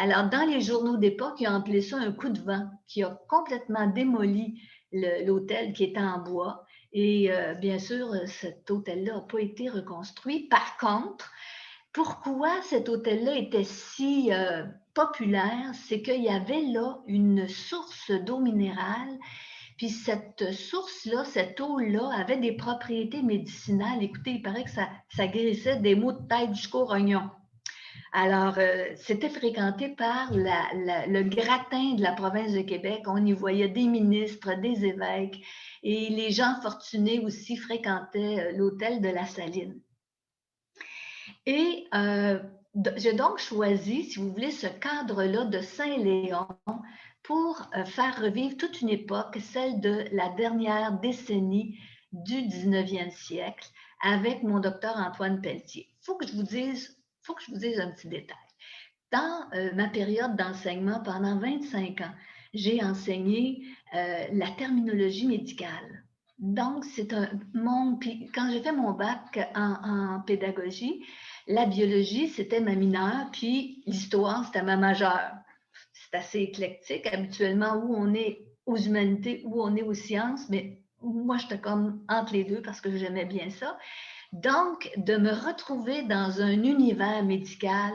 Alors, dans les journaux d'époque, ils ont appelé ça un coup de vent qui a complètement démoli l'hôtel qui était en bois. Et bien sûr, cet hôtel-là n'a pas été reconstruit. Par contre, pourquoi cet hôtel-là était si populaire, c'est qu'il y avait là une source d'eau minérale, puis cette source-là, cette eau-là avait des propriétés médicinales. Écoutez, il paraît que ça guérissait des maux de tête jusqu'au rognon. Alors, c'était fréquenté par le gratin de la province de Québec. On y voyait des ministres, des évêques, et les gens fortunés aussi fréquentaient l'hôtel de la Saline. Et j'ai donc choisi, si vous voulez, ce cadre-là de Saint-Léon pour faire revivre toute une époque, celle de la dernière décennie du 19e siècle, avec mon docteur Antoine Pelletier. Il faut que je vous dise un petit détail. Dans ma période d'enseignement, pendant 25 ans, j'ai enseigné la terminologie médicale. Donc, c'est quand j'ai fait mon bac en pédagogie, la biologie, c'était ma mineure, puis l'histoire, c'était ma majeure. C'est assez éclectique. Habituellement, où on est aux humanités, où on est aux sciences, mais moi, j'étais comme entre les deux parce que j'aimais bien ça. Donc, de me retrouver dans un univers médical,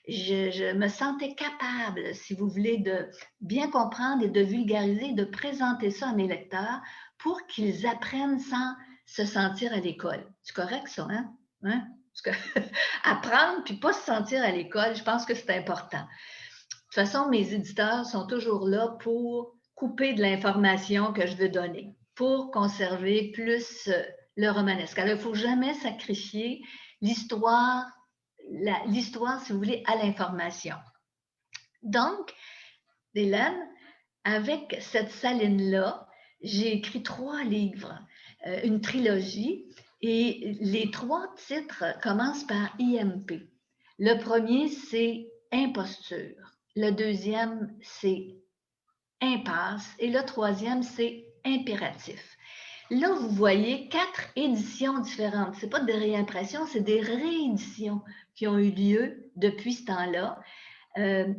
je me sentais capable, si vous voulez, de bien comprendre et de vulgariser, de présenter ça à mes lecteurs pour qu'ils apprennent sans se sentir à l'école. C'est correct, ça, hein? Parce que apprendre puis pas se sentir à l'école, je pense que c'est important. De toute façon, mes éditeurs sont toujours là pour couper de l'information que je veux donner, pour conserver plus le romanesque. Alors, il ne faut jamais sacrifier l'histoire, si vous voulez, à l'information. Donc, Hélène, avec cette saline-là, j'ai écrit 3 livres, une trilogie, et les 3 titres commencent par IMP. Le premier, c'est imposture. Le deuxième, c'est impasse. Et le troisième, c'est impératif. Là, vous voyez 4 éditions différentes. Ce n'est pas des réimpressions, c'est des rééditions qui ont eu lieu depuis ce temps-là,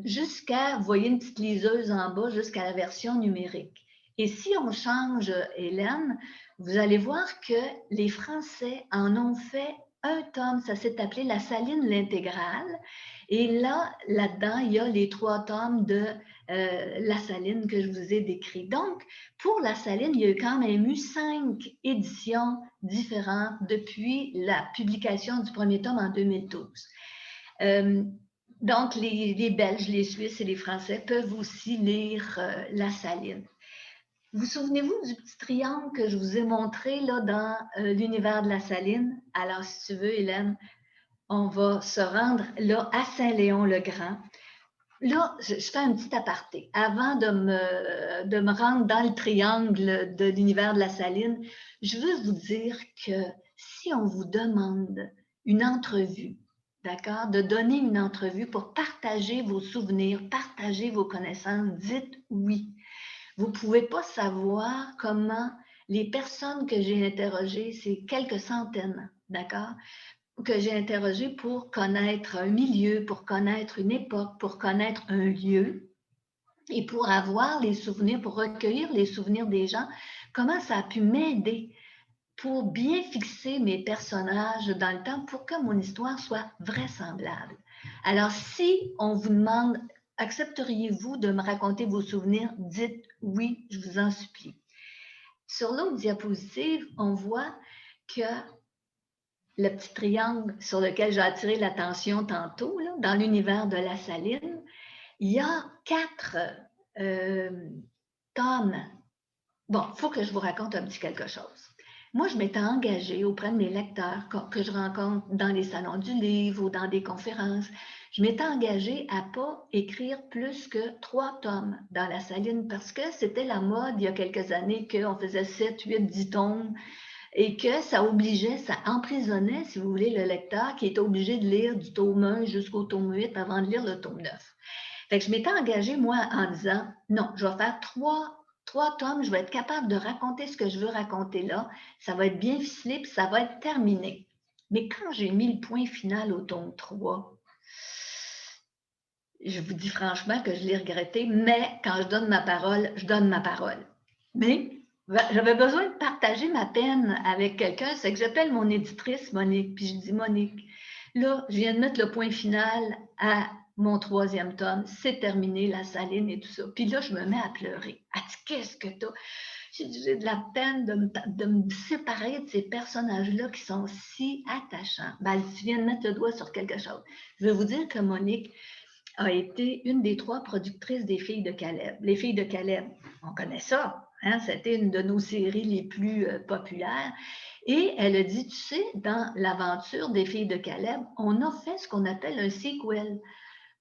jusqu'à, vous voyez une petite liseuse en bas, jusqu'à la version numérique. Et si on change, Hélène, vous allez voir que les Français en ont fait un tome, ça s'est appelé La Saline l'intégrale. Et là-dedans, il y a les 3 tomes de La Saline que je vous ai décrit. Donc, pour La Saline, il y a quand même eu 5 éditions différentes depuis la publication du premier tome en 2012. Donc, les Belges, les Suisses et les Français peuvent aussi lire La Saline. Vous souvenez-vous du petit triangle que je vous ai montré là, dans l'univers de La Saline? Alors, si tu veux, Hélène, on va se rendre là à Saint-Léon-le-Grand. Là, je fais un petit aparté. Avant de me rendre dans le triangle de l'univers de La Saline, je veux vous dire que si on vous demande une entrevue, d'accord, de donner une entrevue pour partager vos souvenirs, partager vos connaissances, dites oui. Vous ne pouvez pas savoir comment les personnes que j'ai interrogées, c'est quelques centaines, d'accord, que j'ai interrogées pour connaître un milieu, pour connaître une époque, pour connaître un lieu et pour avoir les souvenirs, pour recueillir les souvenirs des gens, comment ça a pu m'aider pour bien fixer mes personnages dans le temps pour que mon histoire soit vraisemblable. Alors, si on vous demande, accepteriez-vous de me raconter vos souvenirs? Dites oui, je vous en supplie. Sur l'autre diapositive, on voit que le petit triangle sur lequel j'ai attiré l'attention tantôt, là, dans l'univers de La Saline, il y a 4 tomes. Bon, il faut que je vous raconte un petit quelque chose. Moi, je m'étais engagée auprès de mes lecteurs que je rencontre dans les salons du livre ou dans des conférences. Je m'étais engagée à ne pas écrire plus que 3 tomes dans La Saline parce que c'était la mode il y a quelques années qu'on faisait 7, 8, 10 tomes et que ça obligeait, ça emprisonnait, si vous voulez, le lecteur qui était obligé de lire du tome 1 jusqu'au tome 8 avant de lire le tome 9. Fait que je m'étais engagée, moi, en disant, non, je vais faire 3 tomes, je vais être capable de raconter ce que je veux raconter là, ça va être bien ficelé, puis ça va être terminé. Mais quand j'ai mis le point final au tome 3, je vous dis franchement que je l'ai regretté, mais quand je donne ma parole, je donne ma parole. Mais j'avais besoin de partager ma peine avec quelqu'un, c'est que j'appelle mon éditrice, Monique, puis je dis, Monique, là, je viens de mettre le point final à mon 3e tome, c'est terminé, la saline et tout ça. Puis là, je me mets à pleurer. Elle dit, qu'est-ce que t'as? J'ai de la peine de me séparer de ces personnages-là qui sont si attachants. Ben, tu viens de mettre le doigt sur quelque chose. Je veux vous dire que Monique a été une des 3 productrices des Filles de Caleb. Les Filles de Caleb, on connaît ça. Hein? C'était une de nos séries les plus populaires. Et elle a dit, tu sais, dans l'aventure des Filles de Caleb, on a fait ce qu'on appelle un sequel.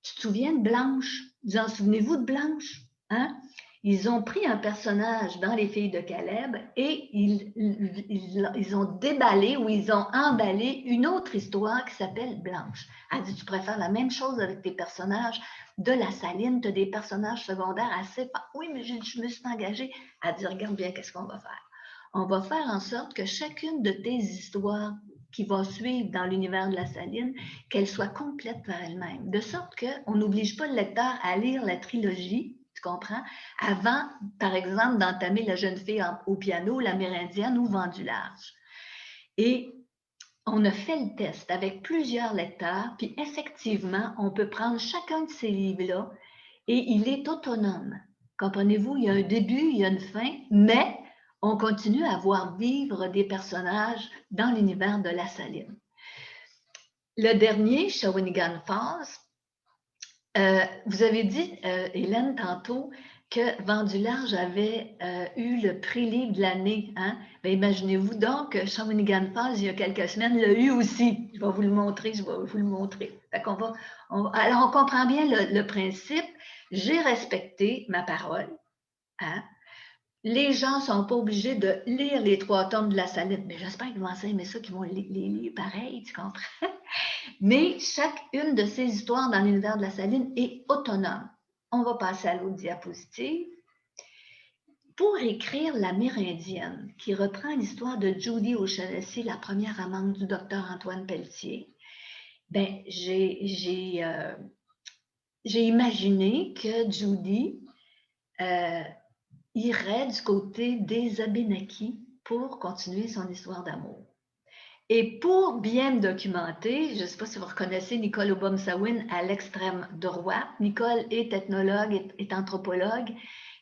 Tu te souviens de Blanche? Vous en souvenez-vous de Blanche? Hein? Ils ont pris un personnage dans Les Filles de Caleb et ils ont déballé ou ils ont emballé une autre histoire qui s'appelle Blanche. Elle dit, tu pourrais faire la même chose avec tes personnages de la Saline, tu as des personnages secondaires assez... Oui, mais je me suis engagée. Elle dit, regarde bien qu'est-ce qu'on va faire. On va faire en sorte que chacune de tes histoires qui va suivre dans l'univers de la Saline, qu'elle soit complète par elle-même, de sorte qu'on n'oblige pas le lecteur à lire la trilogie, tu comprends, avant, par exemple, d'entamer La jeune fille au piano, l'Amérindienne ou Vent du large. Et on a fait le test avec plusieurs lecteurs, puis effectivement, on peut prendre chacun de ces livres-là et il est autonome. Comprenez-vous, il y a un début, il y a une fin, mais on continue à voir vivre des personnages dans l'univers de la Saline. Le dernier, Shawinigan Falls, vous avez dit, Hélène, tantôt, que Vent du large avait eu le prix livre de l'année. Hein? Ben, imaginez-vous donc que Shawinigan Falls, il y a quelques semaines, l'a eu aussi. Je vais vous le montrer, alors, on comprend bien le principe. J'ai respecté ma parole. Hein? Les gens ne sont pas obligés de lire les 3 tomes de la Saline, mais j'espère qu'ils vont aimer ça, qu'ils vont les lire pareil, tu comprends? Mais chacune de ces histoires dans l'univers de la Saline est autonome. On va passer à l'autre diapositive. Pour écrire L'Amérindienne, qui reprend l'histoire de Judy O'Shaughnessy, la première amante du docteur Antoine Pelletier, ben, j'ai imaginé que Judy irait du côté des Abénaquis pour continuer son histoire d'amour. Et pour bien me documenter, je ne sais pas si vous reconnaissez Nicole Obomsawin à l'extrême droite. Nicole est ethnologue, est anthropologue,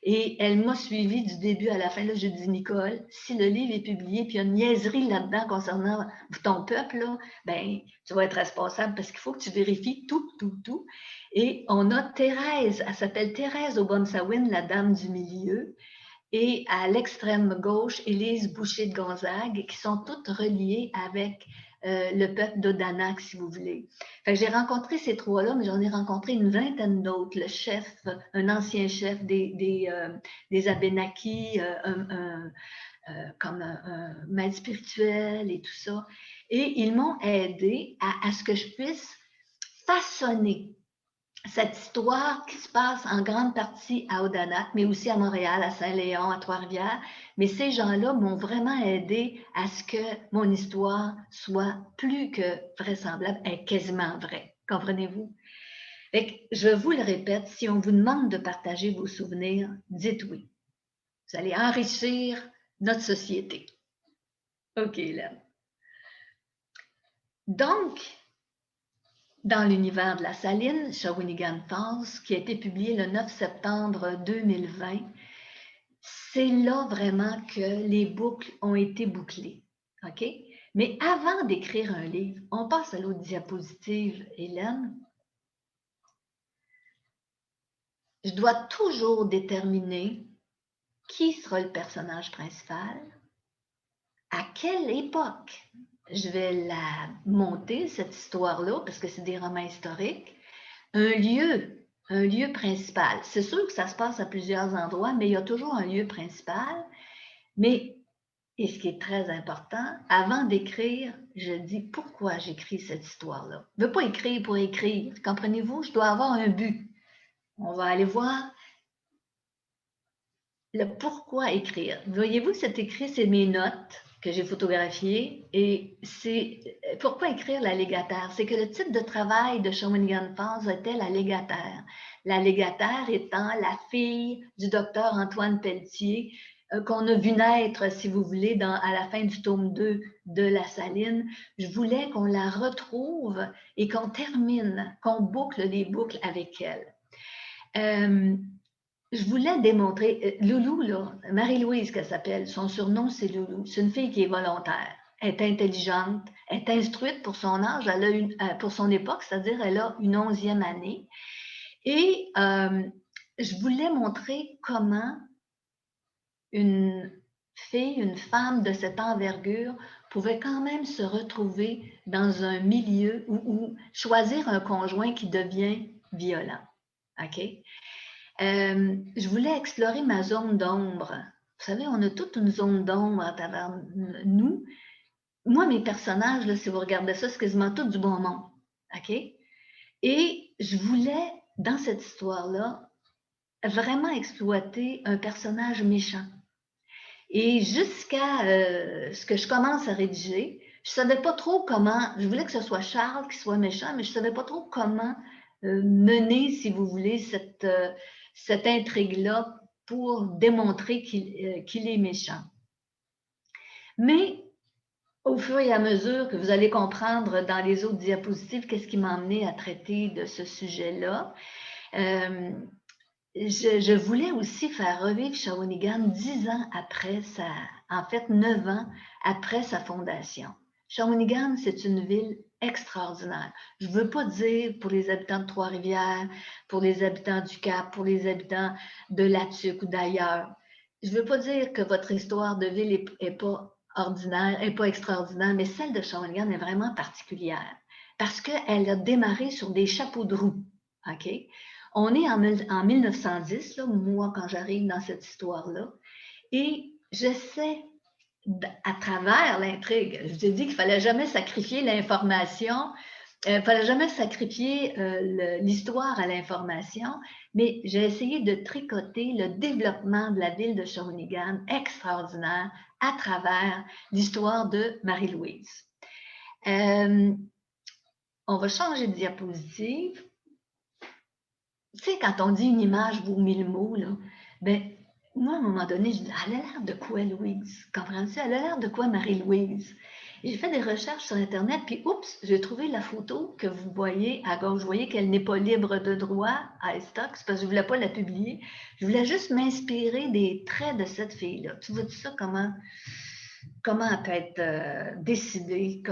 et elle m'a suivi du début à la fin. Là, je dis, Nicole, si le livre est publié, puis il y a une niaiserie là-dedans concernant ton peuple, là, ben, tu vas être responsable parce qu'il faut que tu vérifies tout. Et on a Thérèse, elle s'appelle Thérèse Obomsawin, la dame du milieu. Et à l'extrême gauche, Élise Boucher de Gonzague, qui sont toutes reliées avec le peuple d'Odanak, si vous voulez. J'ai rencontré ces 3-là, mais j'en ai rencontré une vingtaine d'autres. Le chef, un ancien chef des Abénaquis, comme un maître spirituel et tout ça. Et ils m'ont aidé à ce que je puisse façonner cette histoire qui se passe en grande partie à Odanak, mais aussi à Montréal, à Saint-Léon, à Trois-Rivières. Mais ces gens-là m'ont vraiment aidé à ce que mon histoire soit plus que vraisemblable, est quasiment vraie. Comprenez-vous? Je vous le répète, si on vous demande de partager vos souvenirs, dites oui. Vous allez enrichir notre société. OK, là. Donc, dans l'univers de la Saline, Shawinigan Falls, qui a été publié le 9 septembre 2020, c'est là vraiment que les boucles ont été bouclées. OK? Mais avant d'écrire un livre, on passe à l'autre diapositive, Hélène. Je dois toujours déterminer qui sera le personnage principal, à quelle époque je vais la monter, cette histoire-là, parce que c'est des romans historiques, un lieu principal. C'est sûr que ça se passe à plusieurs endroits, mais il y a toujours un lieu principal. Mais, et ce qui est très important, avant d'écrire, je dis pourquoi j'écris cette histoire-là. Je ne veux pas écrire pour écrire, comprenez-vous? Je dois avoir un but. On va aller voir le pourquoi écrire. Voyez-vous, c'est écrit, c'est mes notes. que j'ai photographié. Et c'est pourquoi écrire la légataire? C'est que le titre de travail de Shawinigan Falls était la légataire. La légataire étant la fille du docteur Antoine Pelletier, qu'on a vu naître, si vous voulez, à la fin du tome 2 de La Saline. Je voulais qu'on la retrouve et qu'on termine, qu'on boucle les boucles avec elle. Je voulais démontrer, Loulou, là, Marie-Louise qu'elle s'appelle, son surnom c'est Loulou, c'est une fille qui est volontaire, elle est intelligente, elle est instruite pour son âge, elle a pour son époque, c'est-à-dire elle a une 11e année. Et je voulais montrer comment une fille, une femme de cette envergure pouvait quand même se retrouver dans un milieu où choisir un conjoint qui devient violent. OK? Je voulais explorer ma zone d'ombre. Vous savez, on a toute une zone d'ombre à travers nous. Moi, mes personnages, là, si vous regardez ça, c'est quasiment tout du bon monde. OK? Et je voulais, dans cette histoire-là, vraiment exploiter un personnage méchant. Et jusqu'à ce que je commence à rédiger, je ne savais pas trop comment, je voulais que ce soit Charles qui soit méchant, mais je ne savais pas trop comment mener, si vous voulez, cette intrigue-là pour démontrer qu'il est méchant. Mais au fur et à mesure que vous allez comprendre dans les autres diapositives qu'est-ce qui m'a amené à traiter de ce sujet-là, je voulais aussi faire revivre Shawinigan 10 ans après en fait 9 ans après sa fondation. Shawinigan, c'est une ville extraordinaire. Je ne veux pas dire pour les habitants de Trois-Rivières, pour les habitants du Cap, pour les habitants de Latuc ou d'ailleurs. Je ne veux pas dire que votre histoire de ville n'est pas ordinaire, n'est pas extraordinaire, mais celle de Shawinigan est vraiment particulière parce qu'elle a démarré sur des chapeaux de roue. OK? On est en 1910, là, moi, quand j'arrive dans cette histoire-là, et j'essaie, à travers l'intrigue, je vous ai dit qu'il ne fallait jamais sacrifier l'information, il ne fallait jamais sacrifier l'histoire à l'information, mais j'ai essayé de tricoter le développement de la ville de Shawinigan extraordinaire à travers l'histoire de Marie-Louise. On va changer de diapositive. Tu sais, quand on dit une image vaut 1000 mots, là, ben, moi, à un moment donné, je dis, elle a l'air de quoi, Louise? Comprends-tu? Elle a l'air de quoi, Marie-Louise? Et j'ai fait des recherches sur Internet, puis oups, j'ai trouvé la photo que vous voyez à gauche. Vous voyez qu'elle n'est pas libre de droit à iStock, c'est parce que je ne voulais pas la publier. Je voulais juste m'inspirer des traits de cette fille-là. Tu vois-tu ça, comment elle peut être décidée,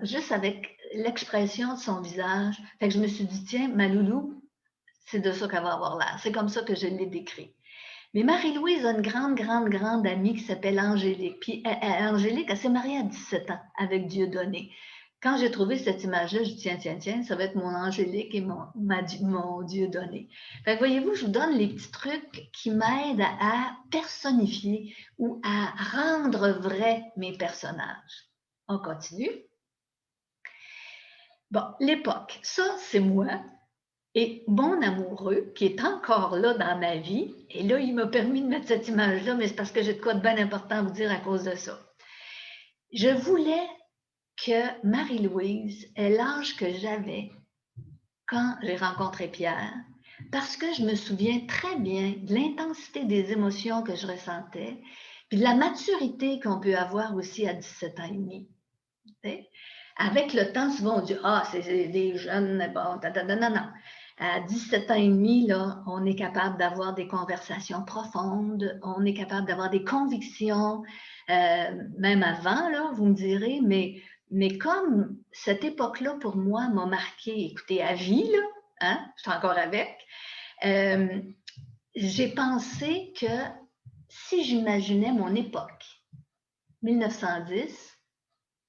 juste avec l'expression de son visage. Fait que je me suis dit, tiens, ma loulou, c'est de ça qu'elle va avoir l'air. C'est comme ça que je l'ai décrit. Mais Marie-Louise a une grande amie qui s'appelle Angélique. Puis Angélique, elle s'est mariée à 17 ans avec Dieudonné. Quand j'ai trouvé cette image-là, je dis tiens, ça va être mon Angélique et mon Dieudonné. Fait que voyez-vous, je vous donne les petits trucs qui m'aident à personnifier ou à rendre vrai mes personnages. On continue. Bon, l'époque, ça, c'est moi. Et mon amoureux, qui est encore là dans ma vie, et là, il m'a permis de mettre cette image-là, mais c'est parce que j'ai de quoi de bien important à vous dire à cause de ça. Je voulais que Marie-Louise ait l'âge que j'avais quand j'ai rencontré Pierre, parce que je me souviens très bien de l'intensité des émotions que je ressentais, puis de la maturité qu'on peut avoir aussi à 17 ans et demi. Avec le temps, souvent on dit « Ah, c'est des jeunes, bon, non. » À 17 ans et demi, là, on est capable d'avoir des conversations profondes, on est capable d'avoir des convictions, même avant, là, vous me direz, mais comme cette époque-là, pour moi, m'a marqué, écoutez, à vie, là, hein, je suis encore avec, j'ai pensé que si j'imaginais mon époque, 1910,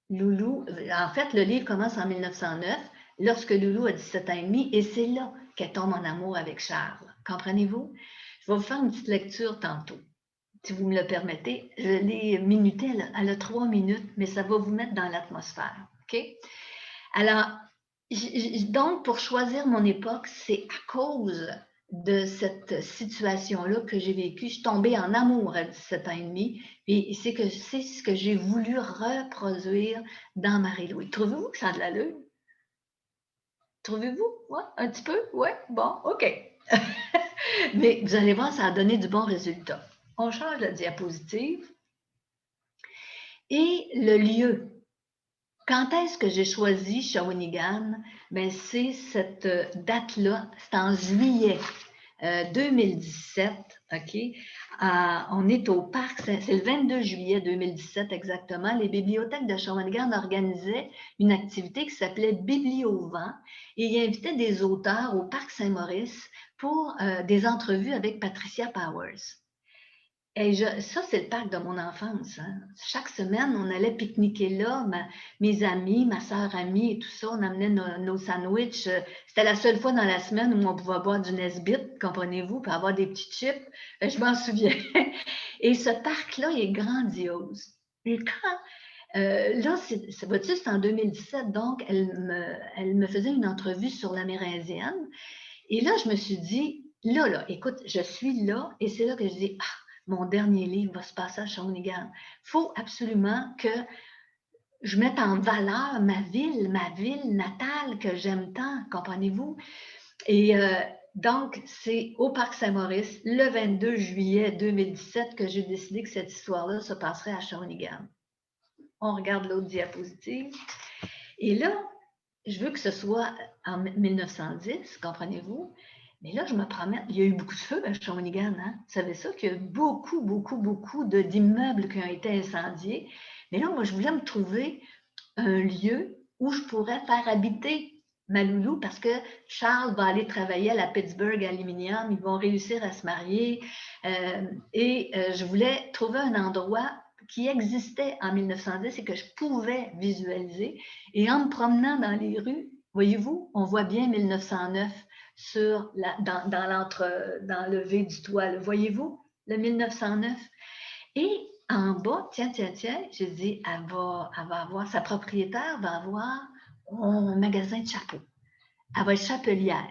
Loulou, en fait, le livre commence en 1909, lorsque Loulou a 17 ans et demi, et c'est là qu'elle tombe en amour avec Charles. Comprenez-vous? Je vais vous faire une petite lecture tantôt, si vous me le permettez. Je l'ai minutée, elle a 3 minutes, mais ça va vous mettre dans l'atmosphère. OK? Alors, donc, pour choisir mon époque, c'est à cause de cette situation-là que j'ai vécue. Je suis tombée en amour à 17 ans et demi, et c'est ce que j'ai voulu reproduire dans Marie-Louise. Trouvez-vous que ça a de l'allure? Trouvez-vous? Ouais, un petit peu? Ouais, bon, OK. Mais vous allez voir, ça a donné du bon résultat. On change la diapositive. Et le lieu. Quand est-ce que j'ai choisi Shawinigan? Ben, c'est cette date-là, c'est en juillet 2017, OK? On est au parc, c'est le 22 juillet 2017 exactement. Les bibliothèques de Shawinigan organisaient une activité qui s'appelait Bibliovent et ils invitaient des auteurs au parc Saint-Maurice pour des entrevues avec Patricia Powers. Et ça, c'est le parc de mon enfance. Hein. Chaque semaine, on allait pique-niquer là. Mes amis, ma sœur amie et tout ça, on amenait nos sandwichs. C'était la seule fois dans la semaine où on pouvait boire du Nesbit, comprenez-vous, puis avoir des petits chips. Je m'en souviens. Et ce parc-là, il est grandiose. Et quand, là, vois-tu, c'est en 2017, donc elle me faisait une entrevue sur l'Amérindienne. Et là, je me suis dit, là, écoute, je suis là, et c'est là que je dis, mon dernier livre va se passer à Shawinigan. Il faut absolument que je mette en valeur ma ville natale que j'aime tant, comprenez-vous? Et donc, c'est au Parc Saint-Maurice, le 22 juillet 2017, que j'ai décidé que cette histoire-là se passerait à Shawinigan. On regarde l'autre diapositive. Et là, je veux que ce soit en 1910, comprenez-vous? Mais là, je me promets, il y a eu beaucoup de feux à Shawinigan. Hein? Vous savez ça, qu'il y a eu beaucoup d'immeubles qui ont été incendiés. Mais là, moi, je voulais me trouver un lieu où je pourrais faire habiter ma loulou parce que Charles va aller travailler à la Pittsburgh Aluminium. Ils vont réussir à se marier. Je voulais trouver un endroit qui existait en 1910 et que je pouvais visualiser. Et en me promenant dans les rues, voyez-vous, on voit bien 1909 dans le V du toit. Voyez-vous, le 1909? Et en bas, tiens, j'ai dit, elle va avoir, sa propriétaire va avoir un magasin de chapeaux. Elle va être chapelière.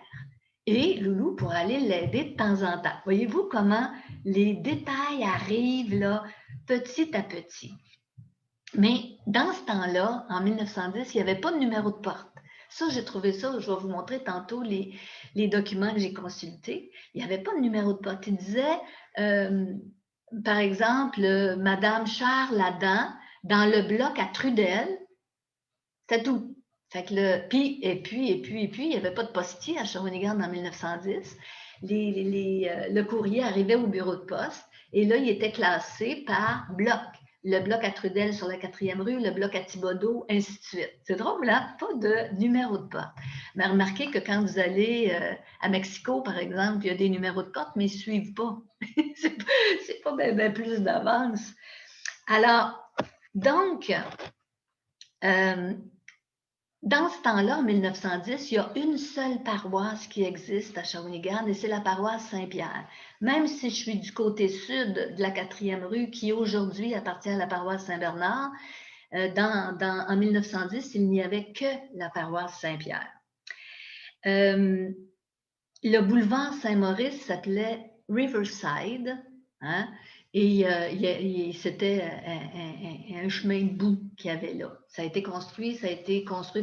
Et Loulou pourra aller l'aider de temps en temps. Voyez-vous comment les détails arrivent là, petit à petit. Mais dans ce temps-là, en 1910, il n'y avait pas de numéro de porte. Ça, j'ai trouvé ça, je vais vous montrer tantôt les documents que j'ai consultés. Il n'y avait pas de numéro de porte. Il disait, par exemple, Madame Charles Adam, dans le bloc à Trudel, c'est tout. Fait que et puis, il n'y avait pas de postier à Shawinigan en 1910. Le courrier arrivait au bureau de poste et là, il était classé par bloc. Le bloc à Trudel sur la 4e rue, le bloc à Thibodaux, ainsi de suite. C'est drôle, hein? Pas de numéro de porte. Mais remarquez que quand vous allez à Mexico, par exemple, il y a des numéros de porte, mais ils ne suivent pas. C'est pas bien plus d'avance. Alors, donc, dans ce temps-là, en 1910, il y a une seule paroisse qui existe à Shawinigan et c'est la paroisse Saint-Pierre. Même si je suis du côté sud de la 4e rue, qui aujourd'hui appartient à la paroisse Saint-Bernard, en 1910, il n'y avait que la paroisse Saint-Pierre. Le boulevard Saint-Maurice s'appelait Riverside, hein, et c'était un chemin de boue qu'il y avait là. Ça a été construit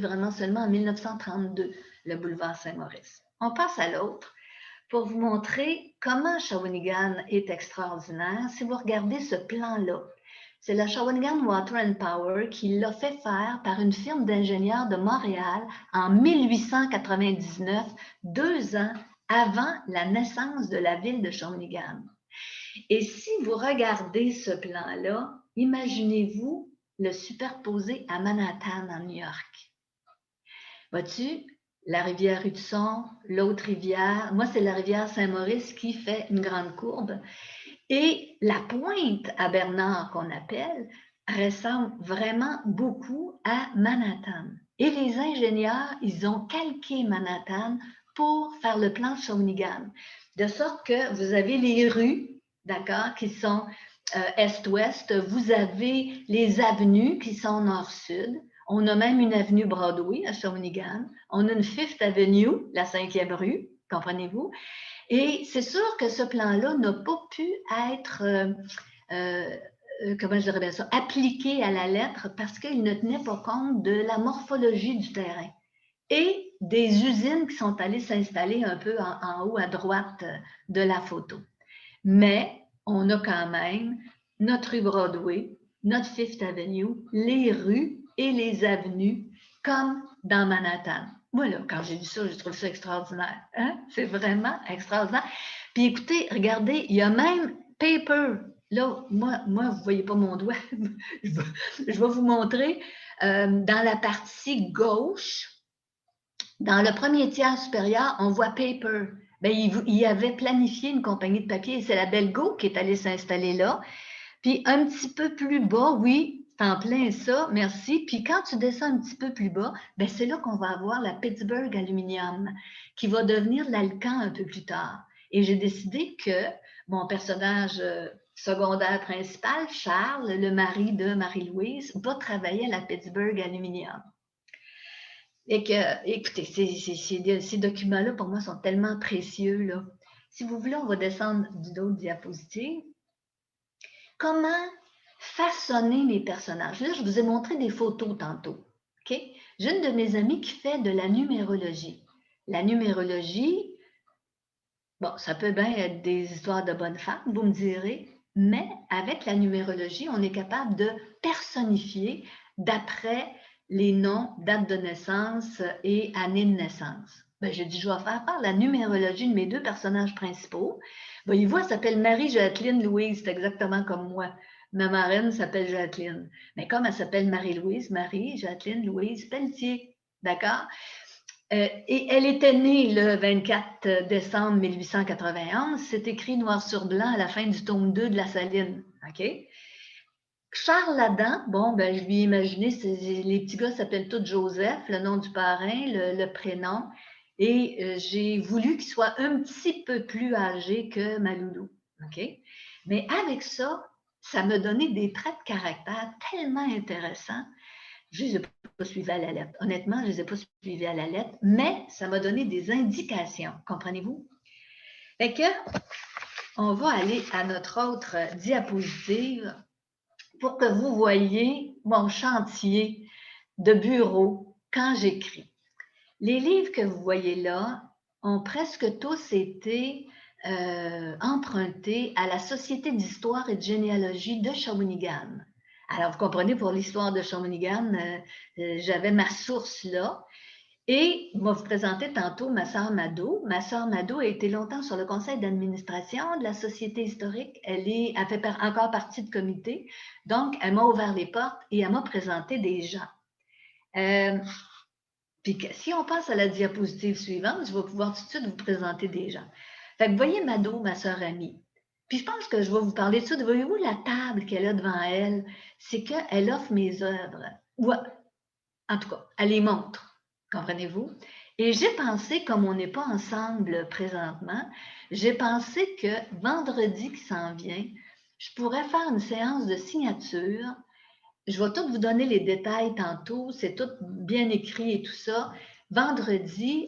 vraiment seulement en 1932, le boulevard Saint-Maurice. On passe à l'autre pour vous montrer comment Shawinigan est extraordinaire. Si vous regardez ce plan-là, c'est la Shawinigan Water and Power qui l'a fait faire par une firme d'ingénieurs de Montréal en 1899, 2 ans avant la naissance de la ville de Shawinigan. Et si vous regardez ce plan-là, imaginez-vous le superposer à Manhattan, en New York. Vois-tu, la rivière Hudson, l'autre rivière, moi c'est la rivière Saint-Maurice qui fait une grande courbe. Et la pointe à Bernard qu'on appelle ressemble vraiment beaucoup à Manhattan. Et les ingénieurs, ils ont calqué Manhattan pour faire le plan de Shawinigan. De sorte que vous avez les rues, d'accord, qui sont est-ouest. Vous avez les avenues qui sont nord-sud. On a même une avenue Broadway à Shawinigan. On a une Fifth Avenue, la 5e rue, comprenez-vous? Et c'est sûr que ce plan-là n'a pas pu être, comment je dirais bien ça, appliqué à la lettre parce qu'il ne tenait pas compte de la morphologie du terrain et des usines qui sont allées s'installer un peu en haut à droite de la photo. Mais on a quand même notre rue Broadway, notre Fifth Avenue, les rues et les avenues comme dans Manhattan. Moi, là, quand j'ai vu ça, je trouve ça extraordinaire. Hein? C'est vraiment extraordinaire. Puis écoutez, regardez, il y a même paper. Là, moi vous ne voyez pas mon doigt. je vais vous montrer. Dans la partie gauche, dans le premier tiers supérieur, on voit paper. Bien, il avait planifié une compagnie de papier et c'est la Belgo qui est allée s'installer là. Puis un petit peu plus bas, oui, c'est en plein ça, merci. Puis quand tu descends un petit peu plus bas, ben c'est là qu'on va avoir la Pittsburgh Aluminium, qui va devenir l'Alcan un peu plus tard. Et j'ai décidé que mon personnage secondaire principal, Charles, le mari de Marie-Louise, va travailler à la Pittsburgh Aluminium. Et que, écoutez, ces documents-là, pour moi, sont tellement précieux, là. Si vous voulez, on va descendre d'autres diapositives. Comment façonner mes personnages? Là, je vous ai montré des photos tantôt. OK? J'ai une de mes amies qui fait de la numérologie. La numérologie, bon, ça peut bien être des histoires de bonnes femmes, vous me direz, mais avec la numérologie, on est capable de personnifier d'après les noms, dates de naissance et années de naissance. Ben, j'ai dit, je vais faire part de la numérologie de mes deux personnages principaux. Voyez-vous, elle s'appelle Marie-Jacqueline Louise, c'est exactement comme moi. Ma marraine s'appelle Jacqueline. Mais comme elle s'appelle Marie-Louise, Marie-Jacqueline Louise Pelletier. D'accord? Et elle était née le 24 décembre 1891. C'est écrit noir sur blanc à la fin du tome 2 de La Saline. OK? Charles Ladan, bon, ben, je lui ai imaginé, les petits gars s'appellent tous Joseph, le nom du parrain, le prénom. Et j'ai voulu qu'il soit un petit peu plus âgé que Maloulou. OK? Mais avec ça, ça me donnait des traits de caractère tellement intéressants. Je ne les ai pas suivis à la lettre. Honnêtement, je ne les ai pas suivis à la lettre, mais ça m'a donné des indications. Comprenez-vous? Fait que, on va aller à notre autre diapositive pour que vous voyez mon chantier de bureau quand j'écris. Les livres que vous voyez là ont presque tous été empruntés à la Société d'histoire et de généalogie de Shawinigan. Alors, vous comprenez, pour l'histoire de Shawinigan, j'avais ma source là. Et je vais vous présenter tantôt ma sœur Mado. Ma sœur Mado a été longtemps sur le conseil d'administration de la Société historique. Elle fait encore partie de comité. Donc, elle m'a ouvert les portes et elle m'a présenté des gens. Puis si on passe à la diapositive suivante, je vais pouvoir tout de suite vous présenter des gens. Fait que vous voyez Mado, ma sœur amie. Puis je pense que je vais vous parler de ça. Voyez-vous la table qu'elle a devant elle? C'est qu'elle offre mes œuvres. Ou, en tout cas, elle les montre. Comprenez-vous? Et j'ai pensé, comme on n'est pas ensemble présentement, j'ai pensé que vendredi qui s'en vient, je pourrais faire une séance de signature. Je vais tout vous donner les détails tantôt, c'est tout bien écrit et tout ça. Vendredi,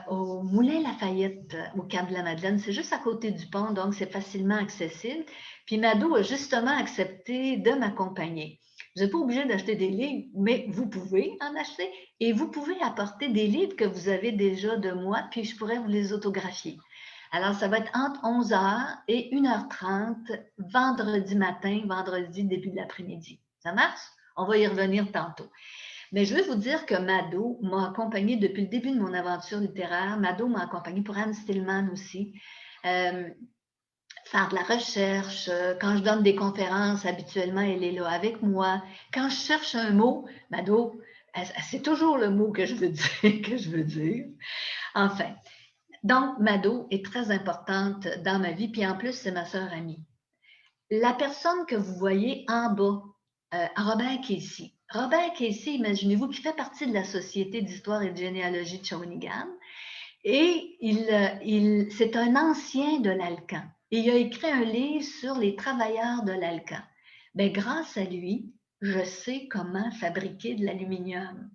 au Moulin Lafayette, au Cap de la Madeleine, c'est juste à côté du pont, donc c'est facilement accessible. Puis Mado a justement accepté de m'accompagner. Vous n'êtes pas obligé d'acheter des livres, mais vous pouvez en acheter et vous pouvez apporter des livres que vous avez déjà de moi, puis je pourrais vous les autographier. Alors, ça va être entre 11h et 1h30, vendredi matin, vendredi début de l'après-midi. Ça marche? On va y revenir tantôt. Mais je veux vous dire que Mado m'a accompagnée depuis le début de mon aventure littéraire. Mado m'a accompagnée pour Anne Stillman aussi. Faire de la recherche. Quand je donne des conférences, habituellement, elle est là avec moi. Quand je cherche un mot, Mado, c'est toujours le mot que je veux dire, Enfin. Donc, Mado est très importante dans ma vie, puis en plus, c'est ma sœur amie. La personne que vous voyez en bas, Robert Casey. Robert Casey, imaginez-vous, qui fait partie de la Société d'histoire et de généalogie de Shawinigan. Et c'est un ancien de l'Alcan. Et il a écrit un livre sur les travailleurs de l'Alcan. Bien, grâce à lui, je sais comment fabriquer de l'aluminium.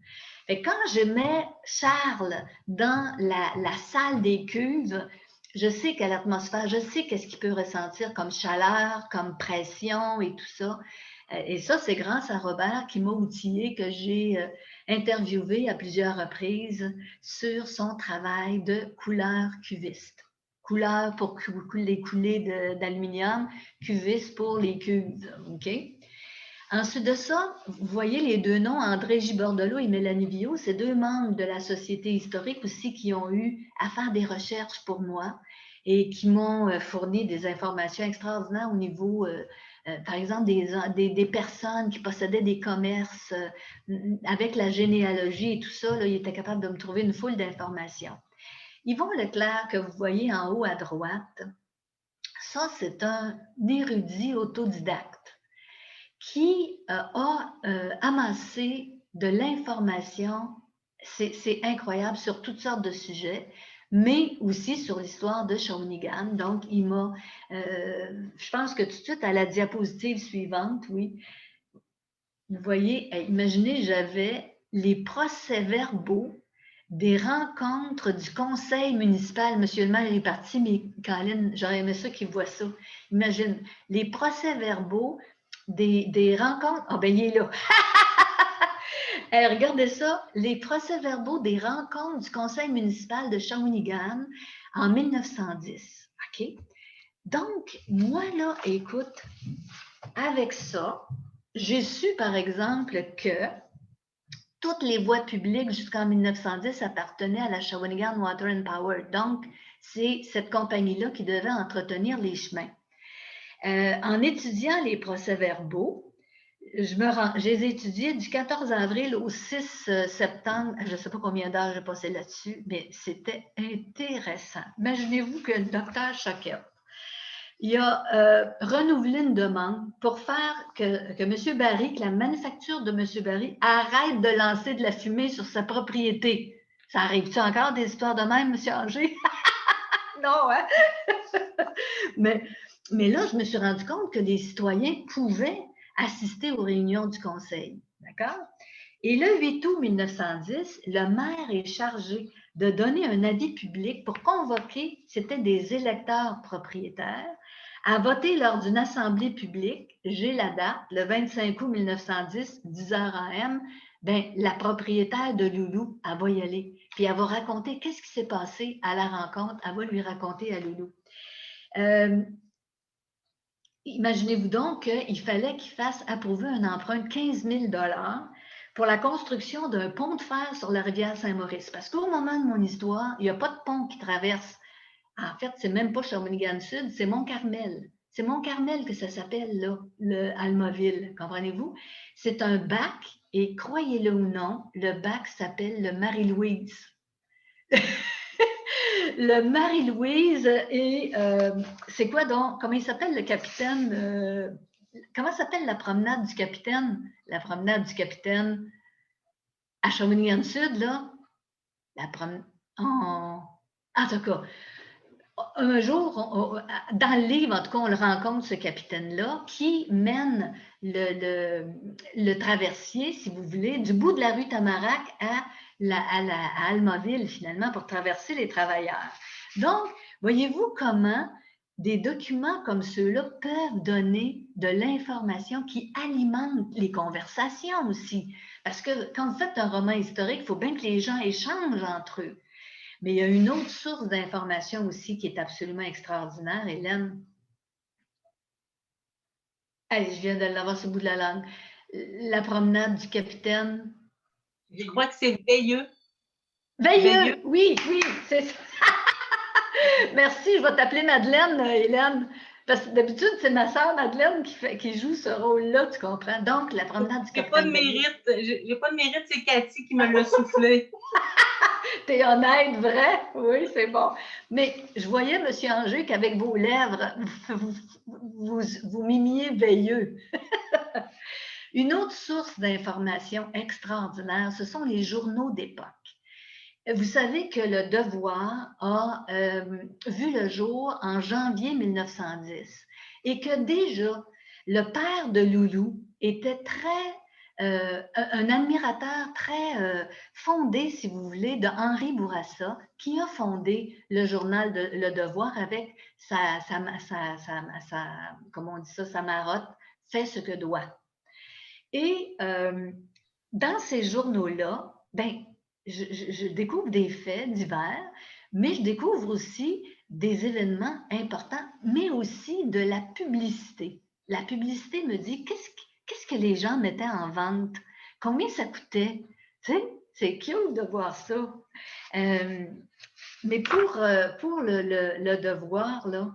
Et quand je mets Charles dans la salle des cuves, je sais quelle atmosphère, je sais qu'est-ce qu'il peut ressentir comme chaleur, comme pression et tout ça. Et ça, c'est grâce à Robert qui m'a outillé, que j'ai interviewé à plusieurs reprises sur son travail de couleur cuviste. Couleur pour les coulées d'aluminium, cuviste pour les cuves. OK? Ensuite de ça, vous voyez les deux noms, André J. Bordelot et Mélanie Viau, c'est deux membres de la Société historique aussi qui ont eu à faire des recherches pour moi et qui m'ont fourni des informations extraordinaires au niveau, par exemple, des personnes qui possédaient des commerces avec la généalogie et tout ça. Là, ils étaient capables de me trouver une foule d'informations. Yvon Leclerc, que vous voyez en haut à droite, ça, c'est un érudit autodidacte qui a amassé de l'information, c'est incroyable, sur toutes sortes de sujets, mais aussi sur l'histoire de Shawinigan. Donc, il m'a, je pense que tout de suite à la diapositive suivante, oui, vous voyez, imaginez, j'avais les procès-verbaux des rencontres du conseil municipal. Monsieur le maire est parti, mais Colin, j'aurais aimé ça qu'il voit ça. Imagine, les procès-verbaux des rencontres. Ah, ben, il est là. Regardez ça, les procès-verbaux des rencontres du conseil municipal de Shawinigan en 1910. OK? Donc, moi, là, écoute, avec ça, j'ai su, par exemple, que toutes les voies publiques jusqu'en 1910 appartenaient à la Shawinigan Water and Power. Donc, c'est cette compagnie-là qui devait entretenir les chemins. En étudiant les procès-verbaux, je les ai étudiés du 14 avril au 6 septembre. Je ne sais pas combien d'heures j'ai passé là-dessus, mais c'était intéressant. Imaginez-vous que le docteur Choquette, il a renouvelé une demande pour faire que M. Barry, que la manufacture de M. Barry arrête de lancer de la fumée sur sa propriété. Ça arrive-tu encore des histoires de même, M. Anger? Non, hein? mais là, je me suis rendu compte que les citoyens pouvaient assister aux réunions du conseil. D'accord? Et le 8 août 1910, le maire est chargé de donner un avis public pour convoquer, c'était des électeurs propriétaires, à voter lors d'une assemblée publique, j'ai la date, le 25 août 1910, 10h AM, ben, la propriétaire de Loulou, elle va y aller. Puis elle va raconter qu'est-ce qui s'est passé à la rencontre, elle va lui raconter à Loulou. Imaginez-vous donc qu'il fallait qu'il fasse approuver un emprunt de 15 000 pour la construction d'un pont de fer sur la rivière Saint-Maurice. Parce qu'au moment de mon histoire, il n'y a pas de pont qui traverse. En fait, c'est même pas Shawinigan Sud, c'est Mont-Carmel. C'est Mont-Carmel que ça s'appelle, là, le Almaville, comprenez-vous? C'est un bac, et croyez-le ou non, le bac s'appelle le Marie-Louise. Le Marie-Louise et c'est quoi donc? Comment il s'appelle le capitaine? Comment s'appelle la promenade du capitaine? La promenade du capitaine à Shawinigan-Sud, là? La promenade. En tout cas, un jour, dans le livre, en tout cas, on le rencontre, ce capitaine-là, qui mène le traversier, si vous voulez, du bout de la rue Tamarac à Almaville, finalement, pour traverser les travailleurs. Donc, voyez-vous comment des documents comme ceux-là peuvent donner de l'information qui alimente les conversations aussi. Parce que quand vous faites un roman historique, il faut bien que les gens échangent entre eux. Mais il y a une autre source d'information aussi qui est absolument extraordinaire, Hélène. Allez, je viens de l'avoir sur le bout de la langue. La promenade du capitaine. Je crois que c'est Veilleux. Veilleux, oui, c'est ça. Merci, je vais t'appeler Madeleine, Hélène. Parce que d'habitude, c'est ma sœur Madeleine qui joue ce rôle-là, tu comprends? Donc, la promenade du capitaine. J'ai pas de mérite, c'est Cathy qui me l'a soufflé. T'es honnête, vrai? Oui, c'est bon. Mais je voyais, M. Anger, qu'avec vos lèvres, vous mimiez Veilleux. Une autre source d'information extraordinaire, ce sont les journaux d'époque. Vous savez que le Devoir a vu le jour en janvier 1910 et que déjà, le père de Loulou était très un admirateur très fondé, si vous voulez, de Henri Bourassa, qui a fondé le journal Le Devoir avec comment on dit ça, sa marotte, fait ce que doit. Et dans ces journaux-là, ben, je découvre des faits divers, mais je découvre aussi des événements importants, mais aussi de la publicité. La publicité me dit qu'est-ce que les gens mettaient en vente, combien ça coûtait. Tu sais, c'est cute de voir ça. Mais pour le devoir, là,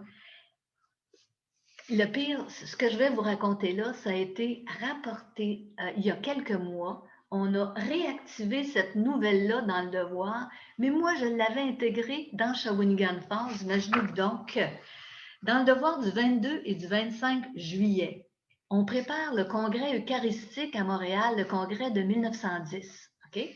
le pire, ce que je vais vous raconter là, ça a été rapporté il y a quelques mois. On a réactivé cette nouvelle-là dans le devoir, mais moi, je l'avais intégrée dans Shawinigan Falls. Imaginez donc que dans le devoir du 22 et du 25 juillet, on prépare le congrès eucharistique à Montréal, le congrès de 1910. OK?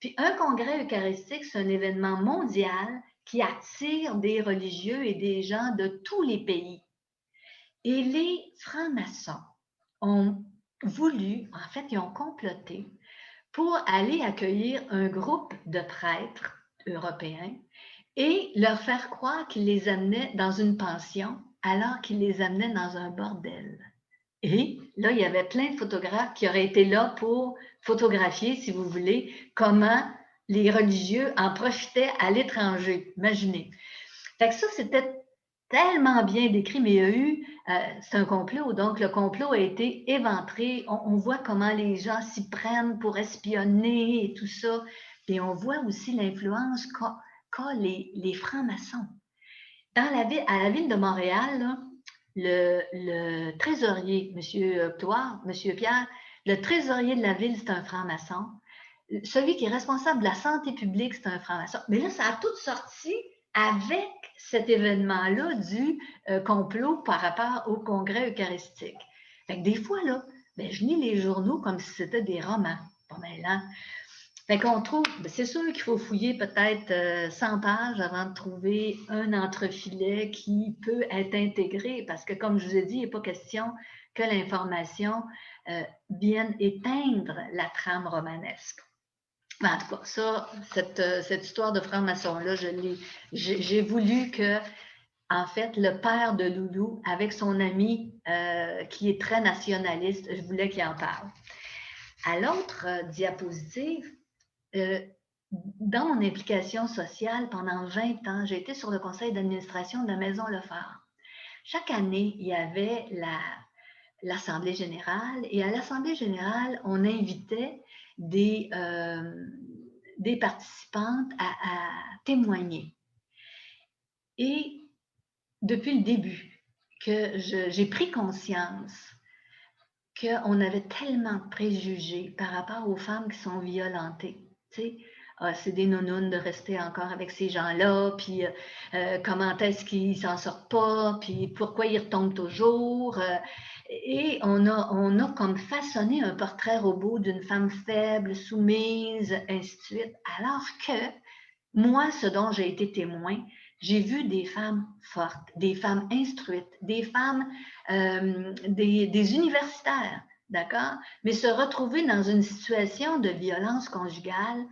Puis un congrès eucharistique, c'est un événement mondial qui attire des religieux et des gens de tous les pays. Et les francs-maçons ont voulu, en fait, ils ont comploté pour aller accueillir un groupe de prêtres européens et leur faire croire qu'ils les amenaient dans une pension alors qu'ils les amenaient dans un bordel. Et là, il y avait plein de photographes qui auraient été là pour photographier, si vous voulez, comment les religieux en profitaient à l'étranger. Imaginez. Fait que ça, c'était tellement bien décrit, mais il y a eu, c'est un complot, donc le complot a été éventré. On voit comment les gens s'y prennent pour espionner et tout ça. Et on voit aussi l'influence qu'a les francs-maçons. À la ville de Montréal, là, le trésorier, M. Octoire, M. Pierre, le trésorier de la ville, c'est un franc-maçon. Celui qui est responsable de la santé publique, c'est un franc-maçon. Mais là, ça a tout sorti avec cet événement-là du complot par rapport au congrès eucharistique. Fait que des fois, là, ben, je lis les journaux comme si c'était des romans. Pas mal, hein? Fait qu'on trouve, c'est sûr qu'il faut fouiller peut-être 100 pages avant de trouver un entrefilet qui peut être intégré, parce que comme je vous ai dit, il n'est pas question que l'information vienne éteindre la trame romanesque. En tout cas, ça, cette histoire de franc-maçon-là, j'ai voulu que, en fait, le père de Loulou, avec son ami qui est très nationaliste, je voulais qu'il en parle. À l'autre diapositive, dans mon implication sociale pendant 20 ans, j'ai été sur le conseil d'administration de la Maison Lefort. Chaque année, il y avait l'Assemblée générale et à l'Assemblée générale, on invitait des participantes à témoigner. Et depuis le début, que j'ai pris conscience qu'on avait tellement de préjugés par rapport aux femmes qui sont violentées. Tu sais, c'est des nounounes de rester encore avec ces gens-là, puis comment est-ce qu'ils s'en sortent pas, puis pourquoi ils retombent toujours. Et on a comme façonné un portrait robot d'une femme faible, soumise, ainsi de suite. Alors que moi, ce dont j'ai été témoin, j'ai vu des femmes fortes, des femmes instruites, des femmes, des universitaires, d'accord? Mais se retrouver dans une situation de violence conjugale,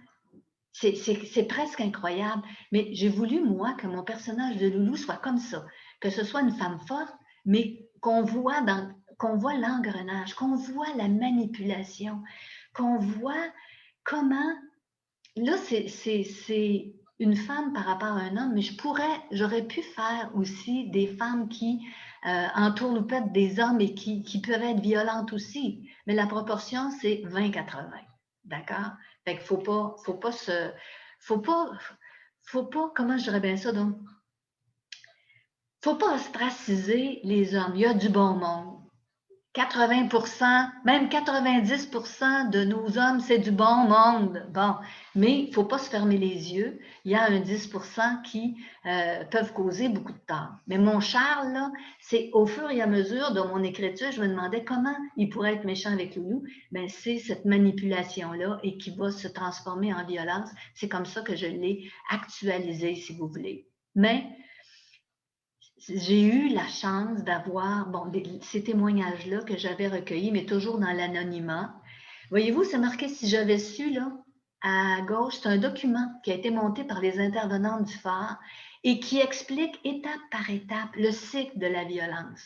c'est presque incroyable. Mais j'ai voulu, moi, que mon personnage de Loulou soit comme ça, que ce soit une femme forte, mais qu'on voit l'engrenage, qu'on voit la manipulation, qu'on voit comment là, c'est une femme par rapport à un homme, mais j'aurais pu faire aussi des femmes qui entourloupettent des hommes et qui peuvent être violentes aussi. Mais la proportion, c'est 20-80. D'accord? Fait qu'il faut pas, comment je dirais bien ça, donc? Faut pas ostraciser les hommes. Il y a du bon monde. 80%, même 90% de nos hommes, c'est du bon monde. Bon, mais il ne faut pas se fermer les yeux. Il y a un 10% qui peuvent causer beaucoup de tort. Mais mon Charles, là, c'est au fur et à mesure de mon écriture, je me demandais comment il pourrait être méchant avec Loulou. Bien, c'est cette manipulation-là et qui va se transformer en violence. C'est comme ça que je l'ai actualisé, si vous voulez. Mais j'ai eu la chance d'avoir ces témoignages-là que j'avais recueillis, mais toujours dans l'anonymat, Voyez-vous, c'est marqué si j'avais su, là, à gauche, c'est un document qui a été monté par les intervenantes du phare et qui explique étape par étape le cycle de la violence.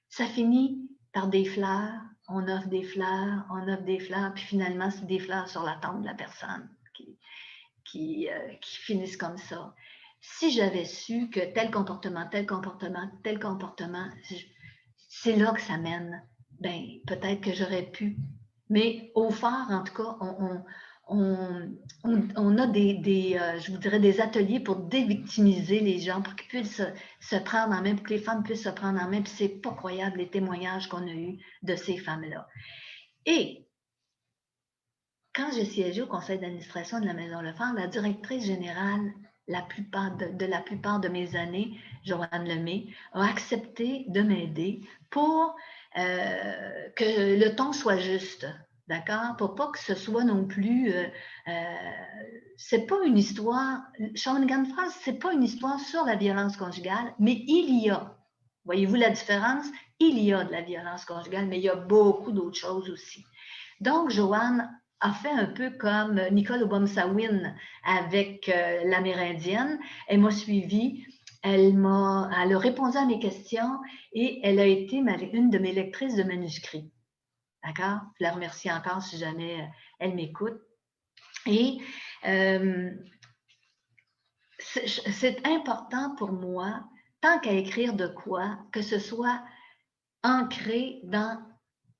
Ça finit par des fleurs, on offre des fleurs, on offre des fleurs, puis finalement, c'est des fleurs sur la tombe de la personne qui finissent comme ça. Si j'avais su que tel comportement, tel comportement, tel comportement, c'est là que ça mène, ben peut-être que j'aurais pu. Mais au phare, en tout cas, on a je vous dirais, des ateliers pour dévictimiser les gens, pour qu'ils puissent se prendre en main, pour que les femmes puissent se prendre en main. Puis c'est pas croyable les témoignages qu'on a eus de ces femmes-là. Et quand j'ai siégé au conseil d'administration de la Maison Lefebvre, la directrice générale, de la plupart de mes années, Joanne Lemay, a accepté de m'aider pour que le ton soit juste, d'accord? Pour pas que ce soit non plus... c'est pas une histoire... Shawinigan Falls, c'est pas une histoire sur la violence conjugale, mais il y a, voyez-vous la différence? Il y a de la violence conjugale, mais il y a beaucoup d'autres choses aussi. Donc, Joanne a fait un peu comme Nicole Obomsawin avec l'Amérindienne. Elle m'a suivie, elle a répondu à mes questions et elle a été une de mes lectrices de manuscrits. D'accord? Je la remercie encore si jamais elle m'écoute. Et c'est important pour moi, tant qu'à écrire de quoi, que ce soit ancré dans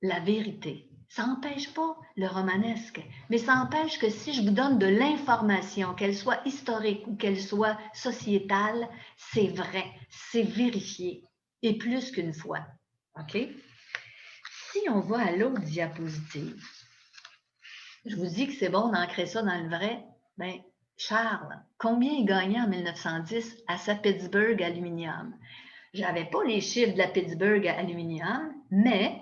la vérité. Ça n'empêche pas le romanesque, mais ça empêche que si je vous donne de l'information, qu'elle soit historique ou qu'elle soit sociétale, c'est vrai, c'est vérifié, et plus qu'une fois. OK? Si on va à l'autre diapositive, je vous dis que c'est bon d'ancrer ça dans le vrai. Bien, Charles, combien il gagnait en 1910 à sa Pittsburgh Aluminium? Je n'avais pas les chiffres de la Pittsburgh Aluminium, mais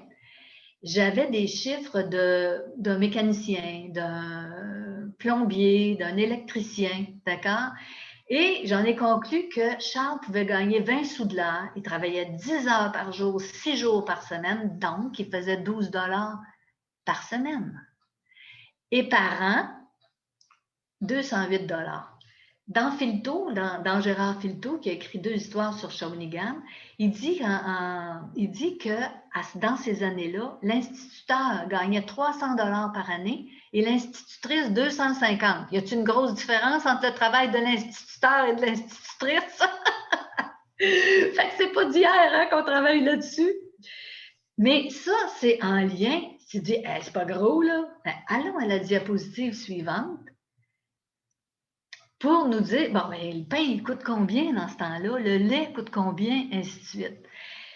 j'avais des chiffres d'un mécanicien, d'un plombier, d'un électricien, d'accord? Et j'en ai conclu que Charles pouvait gagner 20 sous de l'heure. Il travaillait 10 heures par jour, 6 jours par semaine, donc il faisait 12 $ par semaine. Et par an, 208 $. Dans Filteau, dans Gérard Filteau, qui a écrit 2 histoires sur Shawinigan, il dit que dans ces années-là, l'instituteur gagnait 300 $ par année et l'institutrice 250. Y a-t-il une grosse différence entre le travail de l'instituteur et de l'institutrice? Fait que c'est pas d'hier hein, qu'on travaille là-dessus. Mais ça, c'est en lien. Tu dis, hey, c'est pas gros, là. Ben, allons à la diapositive suivante. Pour nous dire, bon, ben, le pain, il coûte combien dans ce temps-là? Le lait coûte combien? Ainsi de suite.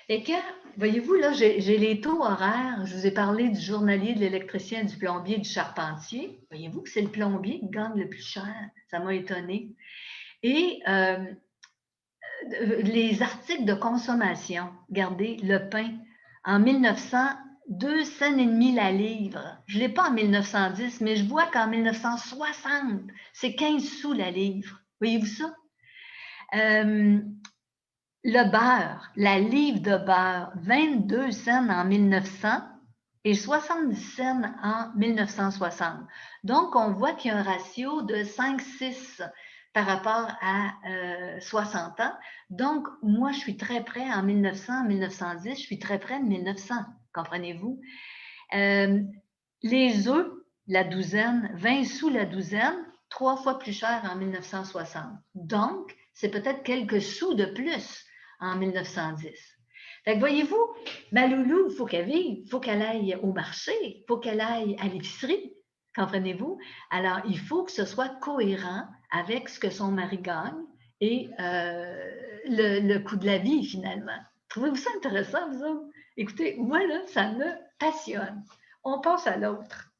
Et que, voyez-vous, là, j'ai les taux horaires. Je vous ai parlé du journalier, de l'électricien, du plombier, du charpentier. Voyez-vous que c'est le plombier qui gagne le plus cher. Ça m'a étonné. Et les articles de consommation, regardez, le pain, en 1900, 2 cents et demi la livre. Je ne l'ai pas en 1910, mais je vois qu'en 1960, c'est 15 sous la livre. Voyez-vous ça? Le beurre, la livre de beurre, 22 cents en 1900 et 70 cents en 1960. Donc, on voit qu'il y a un ratio de 5-6 par rapport à 60 ans. Donc, moi, je suis très près en 1900, 1910, je suis très près de 1900, comprenez-vous? Les œufs, la douzaine, 20 sous la douzaine, 3 fois plus cher en 1960. Donc, c'est peut-être quelques sous de plus en 1910. Fait que voyez-vous, ma loulou, il faut qu'elle vive, il faut qu'elle aille au marché, il faut qu'elle aille à l'épicerie, comprenez-vous? Alors, il faut que ce soit cohérent avec ce que son mari gagne et le coût de la vie, finalement. Trouvez-vous ça intéressant, vous autres? Écoutez, moi, là, ça me passionne. On passe à l'autre.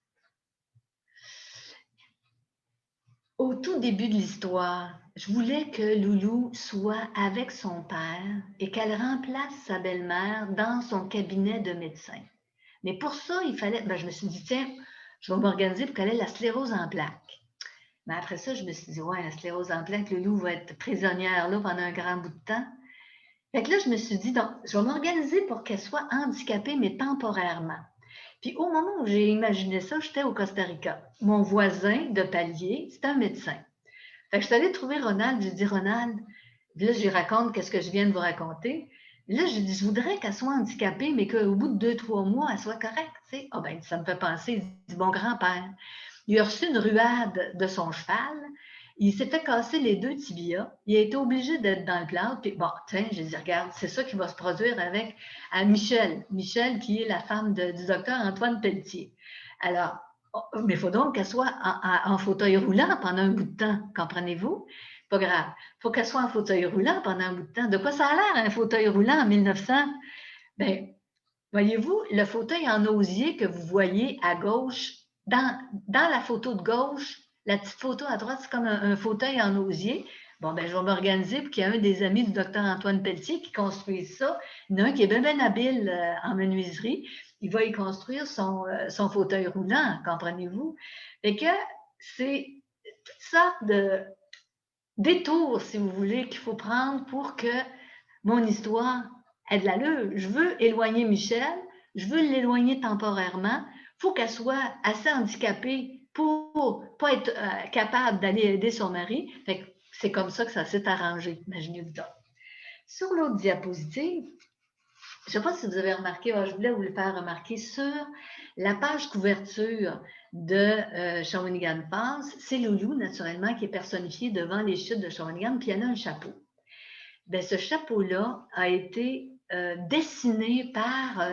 Au tout début de l'histoire, je voulais que Loulou soit avec son père et qu'elle remplace sa belle-mère dans son cabinet de médecin. Mais pour ça, il fallait, je me suis dit, tiens, je vais m'organiser pour qu'elle ait la sclérose en plaques. Mais après ça, je me suis dit, ouais, la sclérose en plaques, Loulou va être prisonnière là pendant un grand bout de temps. Fait que là, je me suis dit, donc, je vais m'organiser pour qu'elle soit handicapée, mais temporairement. Puis au moment où j'ai imaginé ça, j'étais au Costa Rica. Mon voisin de palier, c'était un médecin. Fait que je suis allée trouver Ronald, j'ai dit, Ronald, là, je lui raconte qu'est-ce que je viens de vous raconter. Là, j'ai dit, je voudrais qu'elle soit handicapée, mais qu'au bout de 2, 3 mois, elle soit correcte. Tu sais. Ah ben, ça me fait penser, il dit, mon grand-père, il a reçu une ruade de son cheval, il s'est fait casser les 2 tibias, il a été obligé d'être dans le plâtre, puis bon, tiens, j'ai dit, regarde, c'est ça qui va se produire avec Michel. Michel, qui est la femme du docteur Antoine Pelletier. Alors, mais il faut donc qu'elle soit en fauteuil roulant pendant un bout de temps, comprenez-vous? Pas grave. Il faut qu'elle soit en fauteuil roulant pendant un bout de temps. De quoi ça a l'air, un fauteuil roulant en 1900? Bien, voyez-vous, le fauteuil en osier que vous voyez à gauche, dans la photo de gauche, la petite photo à droite, c'est comme un fauteuil en osier. Bon, ben, je vais m'organiser pour qu'il y ait un des amis du docteur Antoine Pelletier qui construise ça. Il y en a un qui est bien habile en menuiserie. Il va y construire son fauteuil roulant, comprenez-vous? Fait que c'est toutes sortes de détours, si vous voulez, qu'il faut prendre pour que mon histoire ait de l'allure. Je veux éloigner Michel, je veux l'éloigner temporairement. Il faut qu'elle soit assez handicapée pour ne pas être capable d'aller aider son mari. Fait que c'est comme ça que ça s'est arrangé, imaginez-vous donc. Sur l'autre diapositive, je ne sais pas si vous avez remarqué, je voulais vous le faire remarquer, sur la page couverture de Shawinigan Falls, c'est Loulou, naturellement, qui est personnifié devant les chutes de Shawinigan, puis elle a un chapeau. Bien, ce chapeau-là a été dessiné par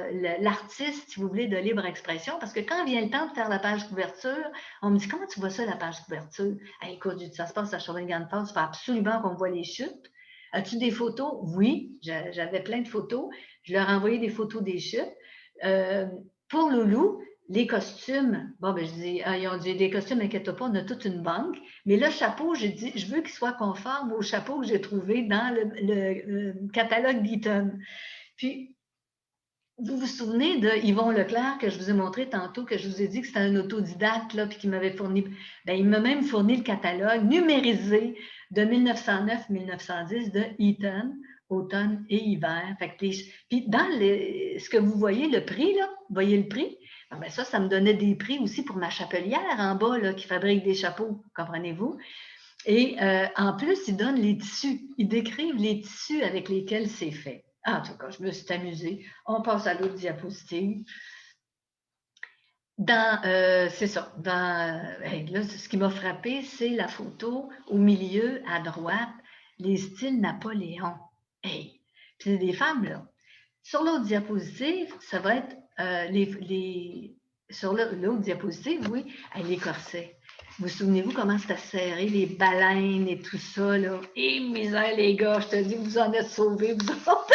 l'artiste, si vous voulez, de libre expression, parce que quand vient le temps de faire la page couverture, on me dit, comment tu vois ça, la page couverture? Écoute, ça se passe à Shawinigan Falls, il faut absolument qu'on voit les chutes. As-tu des photos? Oui, j'avais plein de photos. Je leur ai envoyé des photos des chutes. Pour Loulou, les costumes, bon, ben, je dis, ils ont dit, des costumes, inquiète pas, on a toute une banque. Mais le chapeau, j'ai dit, je veux qu'il soit conforme au chapeau que j'ai trouvé dans le catalogue Beaton. Puis, vous vous souvenez de Yvon Leclerc que je vous ai montré tantôt, que je vous ai dit que c'était un autodidacte, là, puis qu'il m'avait fourni, bien, il m'a même fourni le catalogue numérisé de 1909-1910 de Eaton, automne et hiver. Fait que puis dans ce que vous voyez, le prix, là, vous voyez le prix? Bien, ça me donnait des prix aussi pour ma chapelière en bas, là, qui fabrique des chapeaux, comprenez-vous? Et en plus, ils donnent les tissus. Ils décrivent les tissus avec lesquels c'est fait. En tout cas, je me suis amusée. On passe à l'autre diapositive. C'est ça. Là, ce qui m'a frappé, c'est la photo au milieu, à droite, les styles Napoléon. Hey! Puis c'est des femmes, là. Sur l'autre diapositive, ça va être sur l'autre diapositive, oui, les corsets. Vous souvenez-vous comment c'était serré, les baleines et tout ça, là? Et misère, les gars, je te dis, vous en êtes sauvés, vous autres.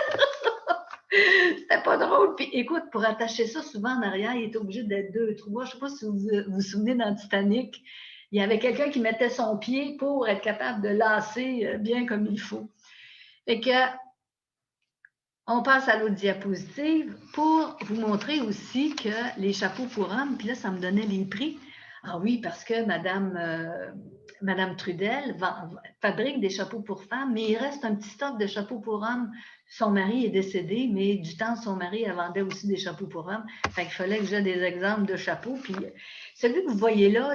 C'était pas drôle. Puis écoute, pour attacher ça, souvent en arrière, il était obligé d'être 2, 3. Je ne sais pas si vous vous souvenez dans Titanic, il y avait quelqu'un qui mettait son pied pour être capable de lasser bien comme il faut. Fait que, on passe à l'autre diapositive pour vous montrer aussi que les chapeaux pour hommes, puis là, ça me donnait les prix. Ah oui, parce que Madame Trudel fabrique des chapeaux pour femmes, mais il reste un petit stock de chapeaux pour hommes. Son mari est décédé, mais du temps, son mari, elle vendait aussi des chapeaux pour hommes. Fait qu'il fallait que j'ai des exemples de chapeaux. Puis celui que vous voyez là,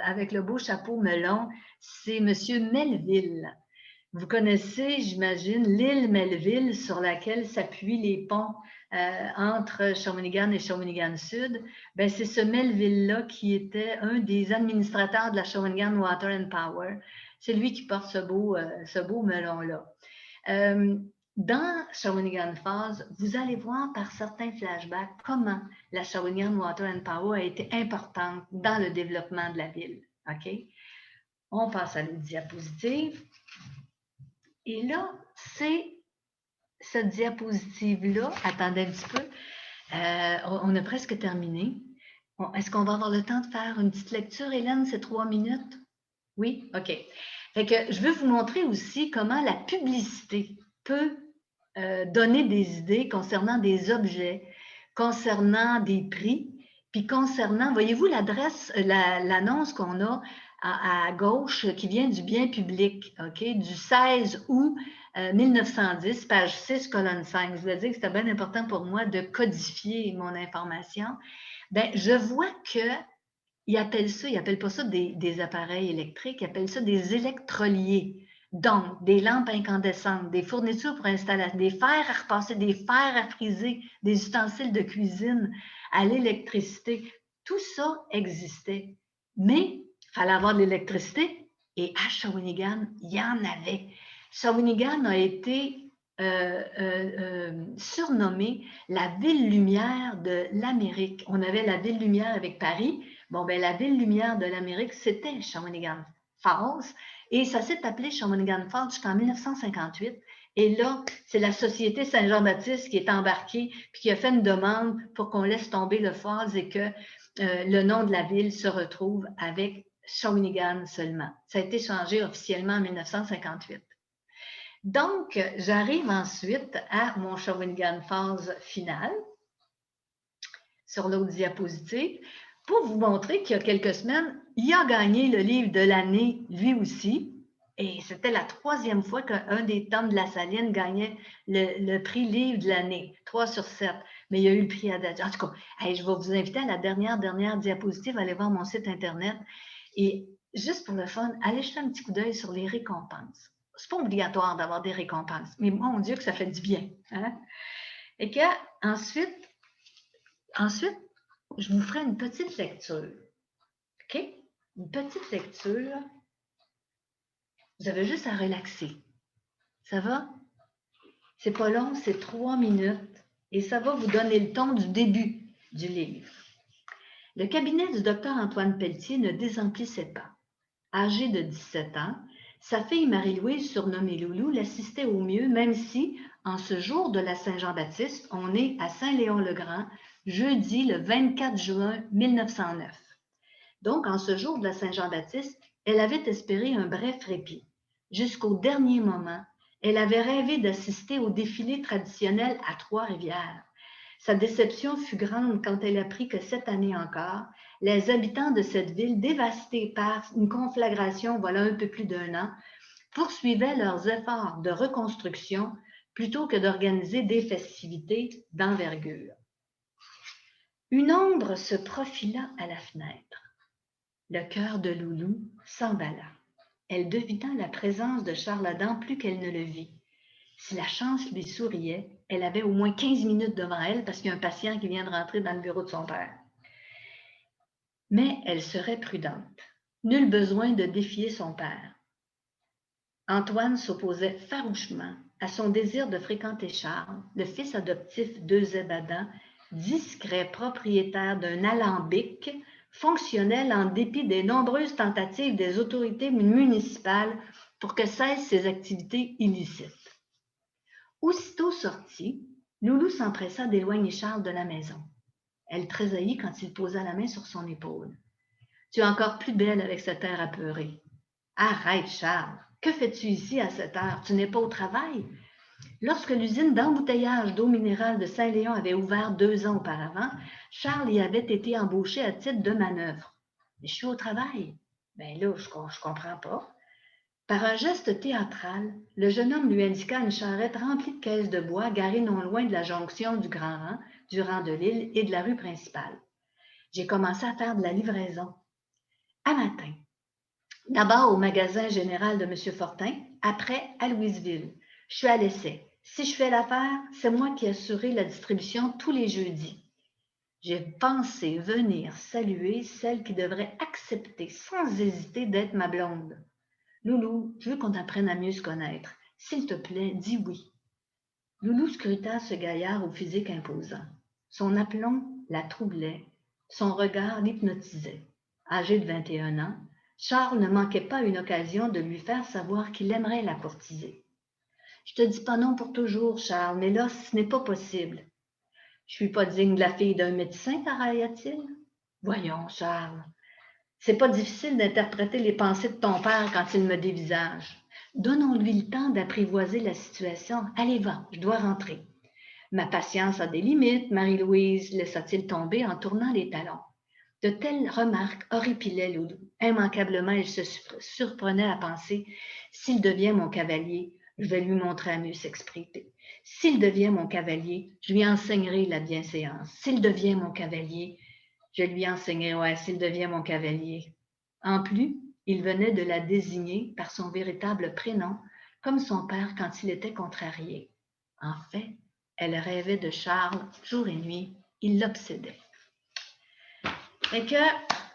avec le beau chapeau melon, c'est M. Melville. Vous connaissez, j'imagine, l'île Melville sur laquelle s'appuient les ponts entre Shawinigan et Shawinigan Sud. Ben, c'est ce Melville-là qui était un des administrateurs de la Shawinigan Water and Power. C'est lui qui porte ce beau melon-là. Dans Shawinigan Falls, vous allez voir par certains flashbacks comment la Shawinigan Water and Power a été importante dans le développement de la ville. OK? On passe à l'autre diapositive. Et là, c'est cette diapositive-là. Attendez un petit peu. On a presque terminé. Est-ce qu'on va avoir le temps de faire une petite lecture, Hélène? C'est 3 minutes? Oui? OK. Fait que je veux vous montrer aussi comment la publicité peut donner des idées concernant des objets, concernant des prix, puis concernant, voyez-vous l'annonce qu'on a à gauche qui vient du bien public, OK, du 16 août 1910, page 6, colonne 5. Je voulais dire que c'était bien important pour moi de codifier mon information. Bien, je vois qu'ils appellent pas ça des appareils électriques, ils appellent ça des électroliers. Donc, des lampes incandescentes, des fournitures pour installer, des fers à repasser, des fers à friser, des ustensiles de cuisine à l'électricité. Tout ça existait. Mais il fallait avoir de l'électricité et à Shawinigan, il y en avait. Shawinigan a été surnommée la ville lumière de l'Amérique. On avait la ville lumière avec Paris. Bon, ben la ville lumière de l'Amérique, c'était Shawinigan Falls. Et ça s'est appelé Shawinigan Falls jusqu'en 1958. Et là, c'est la Société Saint-Jean-Baptiste qui est embarquée puis qui a fait une demande pour qu'on laisse tomber le Falls et que le nom de la ville se retrouve avec Shawinigan seulement. Ça a été changé officiellement en 1958. Donc, j'arrive ensuite à mon Shawinigan Falls final sur l'autre diapositive pour vous montrer qu'il y a quelques semaines, il a gagné le livre de l'année lui aussi. Et c'était la 3e fois qu'un des tomes de la Saline gagnait le prix livre de l'année, 3 sur 7. Mais il y a eu le prix Adagio. En tout cas, je vais vous inviter à la dernière diapositive, allez voir mon site Internet. Et juste pour le fun, allez jeter un petit coup d'œil sur les récompenses. C'est pas obligatoire d'avoir des récompenses, mais mon Dieu que ça fait du bien. Hein? Et que ensuite, je vous ferai une petite lecture. OK? Une petite lecture. Vous avez juste à relaxer. Ça va? C'est pas long, c'est 3 minutes et ça va vous donner le ton du début du livre. Le cabinet du docteur Antoine Pelletier ne désemplissait pas. Âgée de 17 ans, sa fille Marie-Louise, surnommée Loulou, l'assistait au mieux, même si, en ce jour de la Saint-Jean-Baptiste, on est à Saint-Léon-le-Grand, jeudi le 24 juin 1909. Donc, en ce jour de la Saint-Jean-Baptiste, elle avait espéré un bref répit. Jusqu'au dernier moment, elle avait rêvé d'assister au défilé traditionnel à Trois-Rivières. Sa déception fut grande quand elle apprit que cette année encore, les habitants de cette ville, dévastés par une conflagration voilà un peu plus d'1 an, poursuivaient leurs efforts de reconstruction plutôt que d'organiser des festivités d'envergure. Une ombre se profila à la fenêtre. Le cœur de Loulou s'emballa. Elle devina la présence de Charles Adam plus qu'elle ne le vit. Si la chance lui souriait, elle avait au moins 15 minutes devant elle parce qu'il y a un patient qui vient de rentrer dans le bureau de son père. Mais elle serait prudente. Nul besoin de défier son père. Antoine s'opposait farouchement à son désir de fréquenter Charles, le fils adoptif d'Eusèbe Adam, discret propriétaire d'un alambic, fonctionnel en dépit des nombreuses tentatives des autorités municipales pour que cessent ses activités illicites. Aussitôt sortie, Loulou s'empressa d'éloigner Charles de la maison. Elle tressaillit quand il posa la main sur son épaule. « Tu es encore plus belle avec cet air apeuré. »« Arrête, Charles. Que fais-tu ici à cette heure? Tu n'es pas au travail? » Lorsque l'usine d'embouteillage d'eau minérale de Saint-Léon avait ouvert 2 ans auparavant, Charles y avait été embauché à titre de manœuvre. « Mais je suis au travail. » « Ben là, je comprends pas. » Par un geste théâtral, le jeune homme lui indiqua une charrette remplie de caisses de bois garée non loin de la jonction du Grand Rang, du rang de l'île et de la rue principale. J'ai commencé à faire de la livraison. À matin. D'abord au magasin général de M. Fortin, après à Louisville. Je suis à l'essai. Si je fais l'affaire, c'est moi qui assurerai la distribution tous les jeudis. J'ai pensé venir saluer celle qui devrait accepter sans hésiter d'être ma blonde. Loulou, je veux qu'on apprenne à mieux se connaître. S'il te plaît, dis oui. Loulou scruta ce gaillard au physique imposant. Son aplomb la troublait, son regard l'hypnotisait. Âgé de 21 ans, Charles ne manquait pas une occasion de lui faire savoir qu'il aimerait la courtiser. « Je te dis pas non pour toujours, Charles, mais là, ce n'est pas possible. »« Je suis pas digne de la fille d'un médecin, paraît-il. »« Voyons, Charles, c'est pas difficile d'interpréter les pensées de ton père quand il me dévisage. Donnons-lui le temps d'apprivoiser la situation. Allez, va, je dois rentrer. » Ma patience a des limites, Marie-Louise, laissa-t-il tomber en tournant les talons. De telles remarques horripilaient Loulou. Immanquablement, elle se surprenait à penser « S'il devient mon cavalier, je vais lui montrer à mieux s'exprimer. S'il devient mon cavalier, je lui enseignerai la bienséance. S'il devient mon cavalier, Je lui enseignerai s'il devient mon cavalier. En plus, il venait de la désigner par son véritable prénom, comme son père quand il était contrarié. En fait, elle rêvait de Charles jour et nuit. Il l'obsédait. Et que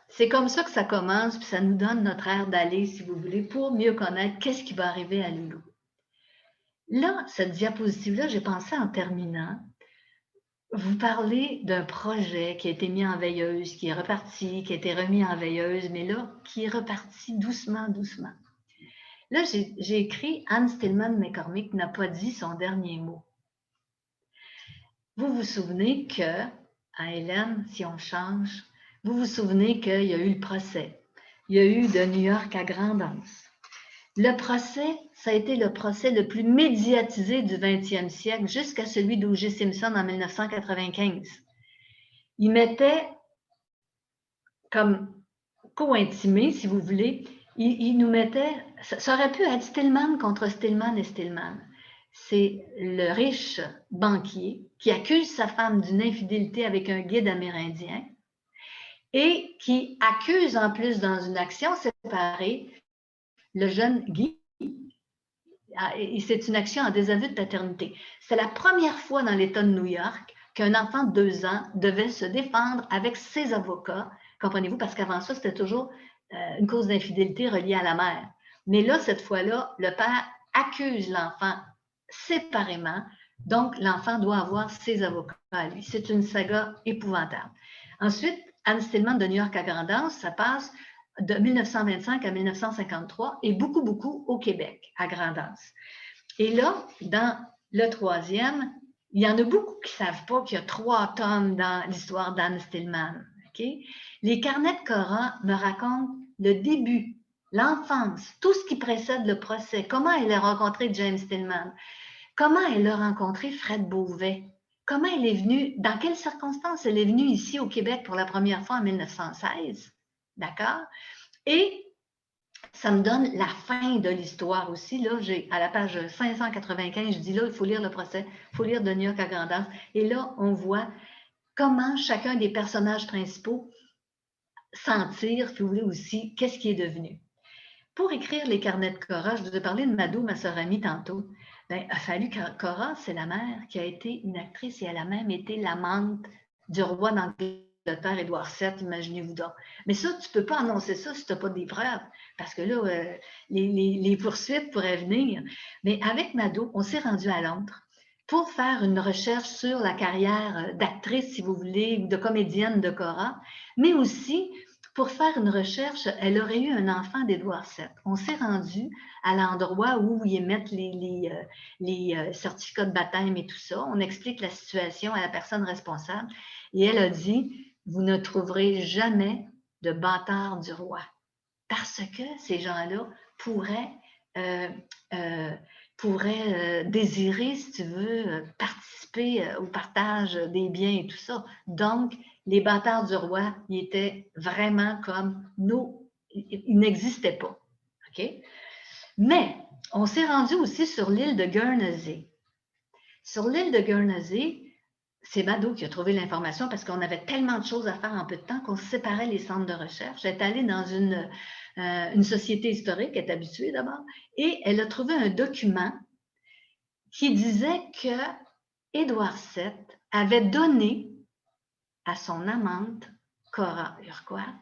c'est comme ça que ça commence, puis ça nous donne notre air d'aller, si vous voulez, pour mieux connaître qu'est-ce qui va arriver à Loulou. Là, cette diapositive-là, j'ai pensé en terminant, vous parlez d'un projet qui a été mis en veilleuse, qui est reparti, qui a été remis en veilleuse, mais là, qui est reparti doucement, doucement. Là, j'ai écrit Anne Stillman McCormick n'a pas dit son dernier mot. Vous vous souvenez que, à Hélène, si on change, vous vous souvenez qu'il y a eu le procès. Il y a eu de New York à Grand'Anse. Le procès, ça a été le procès le plus médiatisé du 20e siècle jusqu'à celui d'O.J. Simpson en 1995. Il mettait comme co-intimé, si vous voulez, il nous mettait, ça aurait pu être Stillman contre Stillman et Stillman. C'est le riche banquier qui accuse sa femme d'une infidélité avec un guide amérindien et qui accuse en plus dans une action séparée le jeune Guy. Et c'est une action en désaveu de paternité. C'est la première fois dans l'État de New York qu'un enfant de 2 ans devait se défendre avec ses avocats, comprenez-vous, parce qu'avant ça, c'était toujours une cause d'infidélité reliée à la mère. Mais là, cette fois-là, le père accuse l'enfant séparément, donc l'enfant doit avoir ses avocats à lui. C'est une saga épouvantable. Ensuite, Anne Stillman de New York à Grand'Anse, ça passe de 1925 à 1953 et beaucoup, beaucoup au Québec, à Grand'Anse. Et là, dans le troisième, il y en a beaucoup qui ne savent pas qu'il y a 3 tomes dans l'histoire d'Anne Stillman. Okay? Les carnets de Cora me racontent le début, l'enfance, tout ce qui précède le procès, comment elle a rencontré James Stillman, comment elle a rencontré Fred Beauvais, comment elle est venue, dans quelles circonstances elle est venue ici au Québec pour la première fois en 1916. D'accord? Et ça me donne la fin de l'histoire aussi. Là, à la page 595, je dis là, il faut lire le procès, il faut lire de New York à Grand'Anse. Et là, on voit comment chacun des personnages principaux s'en tire, si vous voulez aussi, qu'est-ce qui est devenu. Pour écrire les carnets de Cora, je vous ai parlé de Mado, ma sœur amie, tantôt. Bien, il a fallu que Cora, c'est la mère qui a été une actrice et elle a même été l'amante du roi d'Angleterre, Édouard VII, imaginez-vous donc. Mais ça, tu ne peux pas annoncer ça si tu n'as pas des preuves, parce que là, les poursuites pourraient venir. Mais avec Mado, on s'est rendu à Londres pour faire une recherche sur la carrière d'actrice, si vous voulez, ou de comédienne de Cora, mais aussi pour faire une recherche, elle aurait eu un enfant d'Édouard VII. On s'est rendu à l'endroit où ils émettent les certificats de baptême et tout ça. On explique la situation à la personne responsable et elle a dit, vous ne trouverez jamais de bâtard du roi parce que ces gens-là pourraient désirer, si tu veux, participer au partage des biens et tout ça. Donc, les bâtards du roi, ils étaient vraiment comme nous, ils n'existaient pas. OK? Mais, on s'est rendu aussi sur l'île de Guernsey. Sur l'île de Guernsey, c'est Mado qui a trouvé l'information parce qu'on avait tellement de choses à faire en peu de temps qu'on séparait les centres de recherche. Elle est allée dans une société historique, elle est habituée d'abord, et elle a trouvé un document qui disait que Édouard VII avait donné à son amante, Cora Urquhart,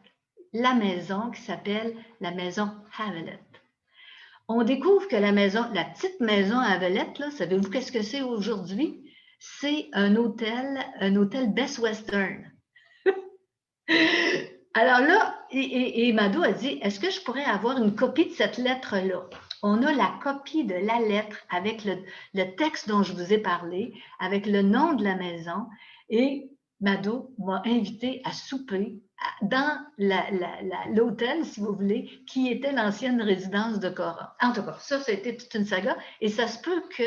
la maison qui s'appelle la maison Havelet. On découvre que la petite maison Havelet, là, savez-vous qu'est-ce que c'est aujourd'hui? C'est un hôtel Best Western. Alors là, et Mado a dit, est-ce que je pourrais avoir une copie de cette lettre-là? On a la copie de la lettre avec le texte dont je vous ai parlé, avec le nom de la maison, et Mado m'a invité à souper dans l'hôtel, si vous voulez, qui était l'ancienne résidence de Cora. En tout cas, ça a été toute une saga, et ça se peut que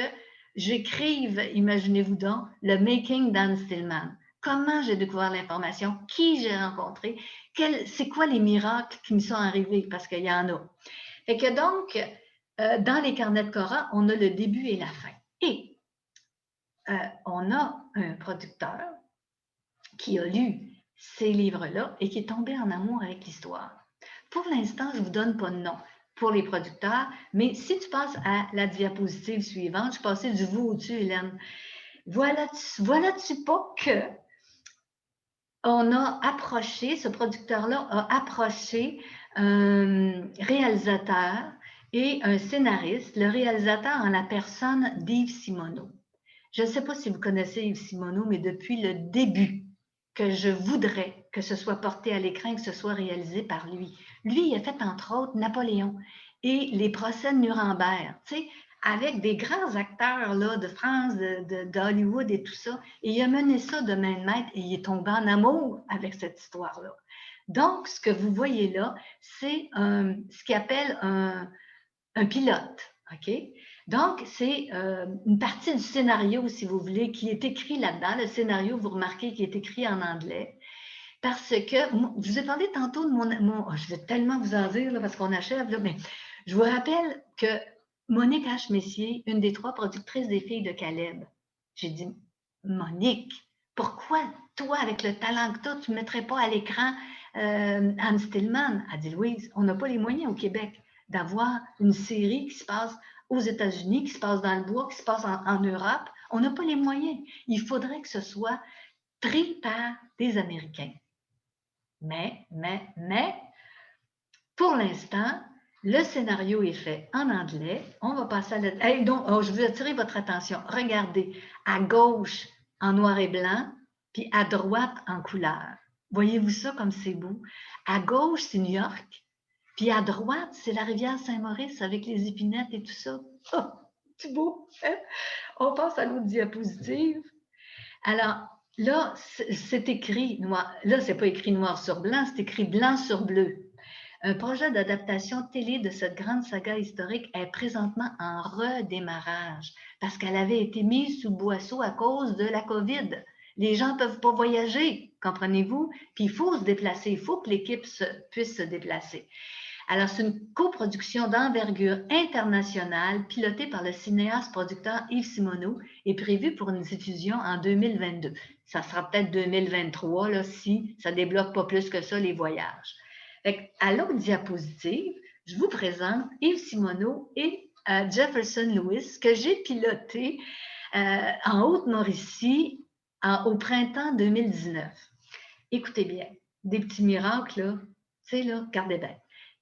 j'écrive, imaginez-vous donc, le Making d'Anne Stillman. Comment j'ai découvert l'information, qui j'ai rencontré, c'est quoi les miracles qui me sont arrivés, parce qu'il y en a. Fait que donc, dans les carnets de Cora, on a le début et la fin. Et on a un producteur qui a lu ces livres-là et qui est tombé en amour avec l'histoire. Pour l'instant, je ne vous donne pas de nom pour les producteurs, mais si tu passes à la diapositive suivante, je passais du vous au-dessus, Hélène. Voilà-tu pas que on a approché, ce producteur-là a approché un réalisateur et un scénariste, le réalisateur en la personne d'Yves Simoneau. Je ne sais pas si vous connaissez Yves Simoneau, mais depuis le début que je voudrais que ce soit porté à l'écran, que ce soit réalisé par lui. Lui, il a fait entre autres Napoléon et les procès de Nuremberg, tu sais, avec des grands acteurs là, de France, d'Hollywood et tout ça. Et il a mené ça de main de maître et il est tombé en amour avec cette histoire-là. Donc, ce que vous voyez là, c'est ce qu'il appelle un pilote. OK? Donc, c'est une partie du scénario, si vous voulez, qui est écrit là-dedans. Le scénario, vous remarquez qu'il est écrit en anglais. Parce que, je vous ai parlé tantôt de je vais tellement vous en dire, là, parce qu'on achève, là, mais je vous rappelle que Monique H. Messier, une des 3 productrices des Filles de Caleb, j'ai dit, Monique, pourquoi toi, avec le talent que tu ne mettrais pas à l'écran Anne Stillman? Elle dit, Louise, on n'a pas les moyens au Québec d'avoir une série qui se passe aux États-Unis, qui se passe dans le bois, qui se passe en Europe. On n'a pas les moyens. Il faudrait que ce soit pris par des Américains. Mais, pour l'instant, le scénario est fait en anglais. On va passer à la... Hey, donc, je veux attirer votre attention. Regardez, à gauche, en noir et blanc, puis à droite, en couleur. Voyez-vous ça comme c'est beau? À gauche, c'est New York, puis à droite, c'est la rivière Saint-Maurice avec les épinettes et tout ça. Oh, c'est beau, hein? On passe à l'autre diapositive. Alors, là, c'est écrit noir. Là, c'est pas écrit noir sur blanc, c'est écrit blanc sur bleu. Un projet d'adaptation télé de cette grande saga historique est présentement en redémarrage parce qu'elle avait été mise sous boisseau à cause de la COVID. Les gens ne peuvent pas voyager, comprenez-vous? Puis il faut se déplacer, il faut que l'équipe puisse se déplacer. Alors, c'est une coproduction d'envergure internationale pilotée par le cinéaste-producteur Yves Simoneau et prévue pour une diffusion en 2022. Ça sera peut-être 2023 là, si ça ne débloque pas plus que ça les voyages. À l'autre diapositive, je vous présente Yves Simoneau et Jefferson Lewis que j'ai piloté en Haute-Mauricie au printemps 2019. Écoutez bien, des petits miracles, là, tu sais, là, regardez bien.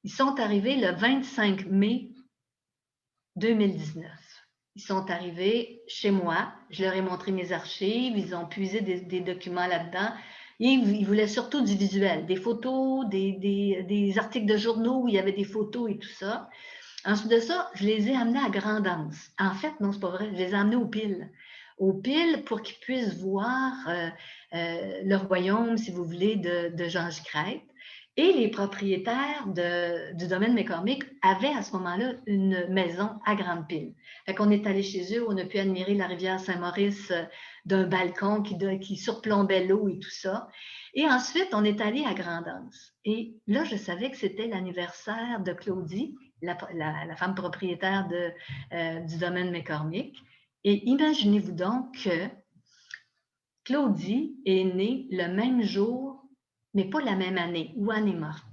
Ils sont arrivés le 25 mai 2019. Ils sont arrivés chez moi, je leur ai montré mes archives, ils ont puisé des documents là-dedans. Et ils voulaient surtout du visuel, des photos, des articles de journaux où il y avait des photos et tout ça. Ensuite de ça, je les ai amenés à Grand'Anse. En fait, non, c'est pas vrai, je les ai amenés au Pile pour qu'ils puissent voir le royaume, si vous voulez, de Georges Crête. Et les propriétaires du domaine McCormick avaient à ce moment-là une maison à Grande-Pile. Fait qu'on est allé chez eux, on a pu admirer la rivière Saint-Maurice d'un balcon qui surplombait l'eau et tout ça. Et ensuite, on est allé à Grand'Anse. Et là, je savais que c'était l'anniversaire de Claudie, la femme propriétaire du domaine McCormick. Et imaginez-vous donc que Claudie est née le même jour, mais pas la même année, où elle est morte.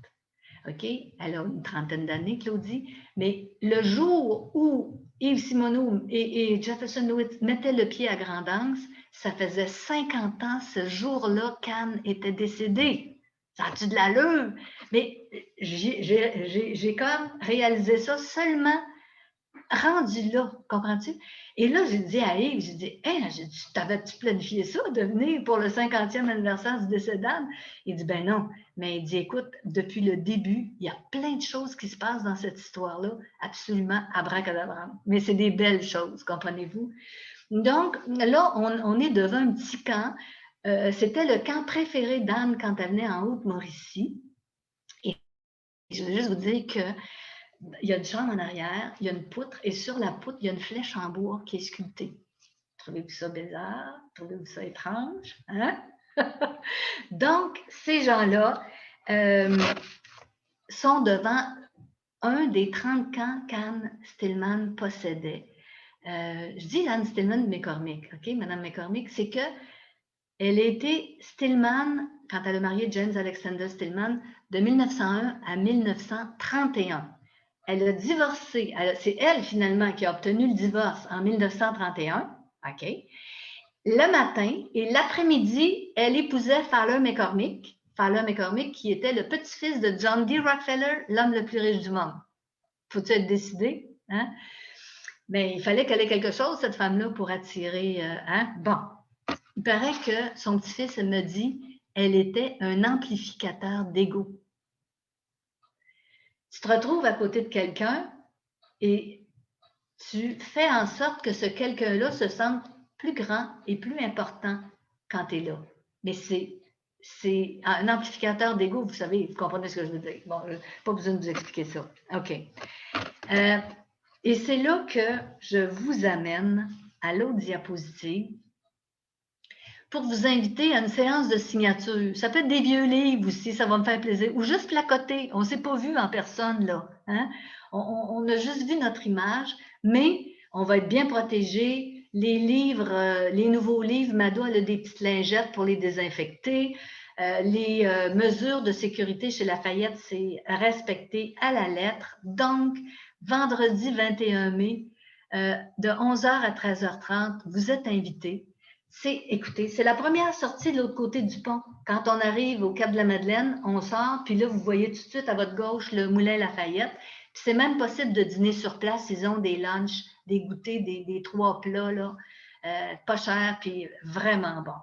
OK? Elle a une trentaine d'années, Claudie, mais le jour où Yves Simoneau et Jefferson Lewis mettaient le pied à Grand'Anse, ça faisait 50 ans ce jour-là qu'Anne était décédée. Ça a-tu de l'allure? Mais j'ai comme réalisé ça seulement rendu là, comprends-tu? Et là, j'ai dit à Yves, j'ai dit, hey, t'avais-tu planifié ça, de venir pour le 50e anniversaire du décès d'Anne? Il dit, ben non. Mais il dit, écoute, depuis le début, il y a plein de choses qui se passent dans cette histoire-là, absolument abracadabra. Mais c'est des belles choses, comprenez-vous? Donc, là, on est devant un petit camp. C'était le camp préféré d'Anne quand elle venait en Haute-Mauricie. Et je veux juste vous dire que il y a une chambre en arrière, il y a une poutre, et sur la poutre, il y a une flèche en bois qui est sculptée. Trouvez-vous ça bizarre? Trouvez-vous ça étrange? Hein? Donc, ces gens-là sont devant un des 30 camps qu'Anne Stillman possédait. Je dis Anne Stillman de McCormick, OK, Madame McCormick, c'est que Elle a été Stillman, quand elle a marié James Alexander Stillman, de 1901 à 1931. Elle a divorcé. C'est elle, finalement, qui a obtenu le divorce en 1931. OK. Le matin et l'après-midi, elle épousait Fowler McCormick. Fowler McCormick, qui était le petit-fils de John D. Rockefeller, l'homme le plus riche du monde. Faut-il être décidé? Hein? Mais il fallait qu'elle ait quelque chose, cette femme-là, pour attirer. Hein? Bon. Il paraît que son petit-fils me dit elle était un amplificateur d'ego. Tu te retrouves à côté de quelqu'un et tu fais en sorte que ce quelqu'un-là se sente plus grand et plus important quand tu es là. Mais c'est un amplificateur d'ego, vous savez, vous comprenez ce que je veux dire. Bon, pas besoin de vous expliquer ça. OK. Et c'est là que je vous amène à l'autre diapositive pour vous inviter à une séance de signature. Ça peut être des vieux livres aussi, ça va me faire plaisir. Ou juste placoter. On ne s'est pas vu en personne, là. Hein? On a juste vu notre image, mais on va être bien protégé. Les livres, les nouveaux livres, Mado, elle a des petites lingettes pour les désinfecter. Les mesures de sécurité chez Lafayette, c'est respecté à la lettre. Donc, vendredi 21 mai, de 11h à 13h30, vous êtes invités. Écoutez, c'est la première sortie de l'autre côté du pont. Quand on arrive au Cap de la Madeleine, on sort, puis là, vous voyez tout de suite à votre gauche le Moulin Lafayette. Puis c'est même possible de dîner sur place. Ils ont des lunchs, des goûters, des 3 plats, là, pas cher, puis vraiment bon.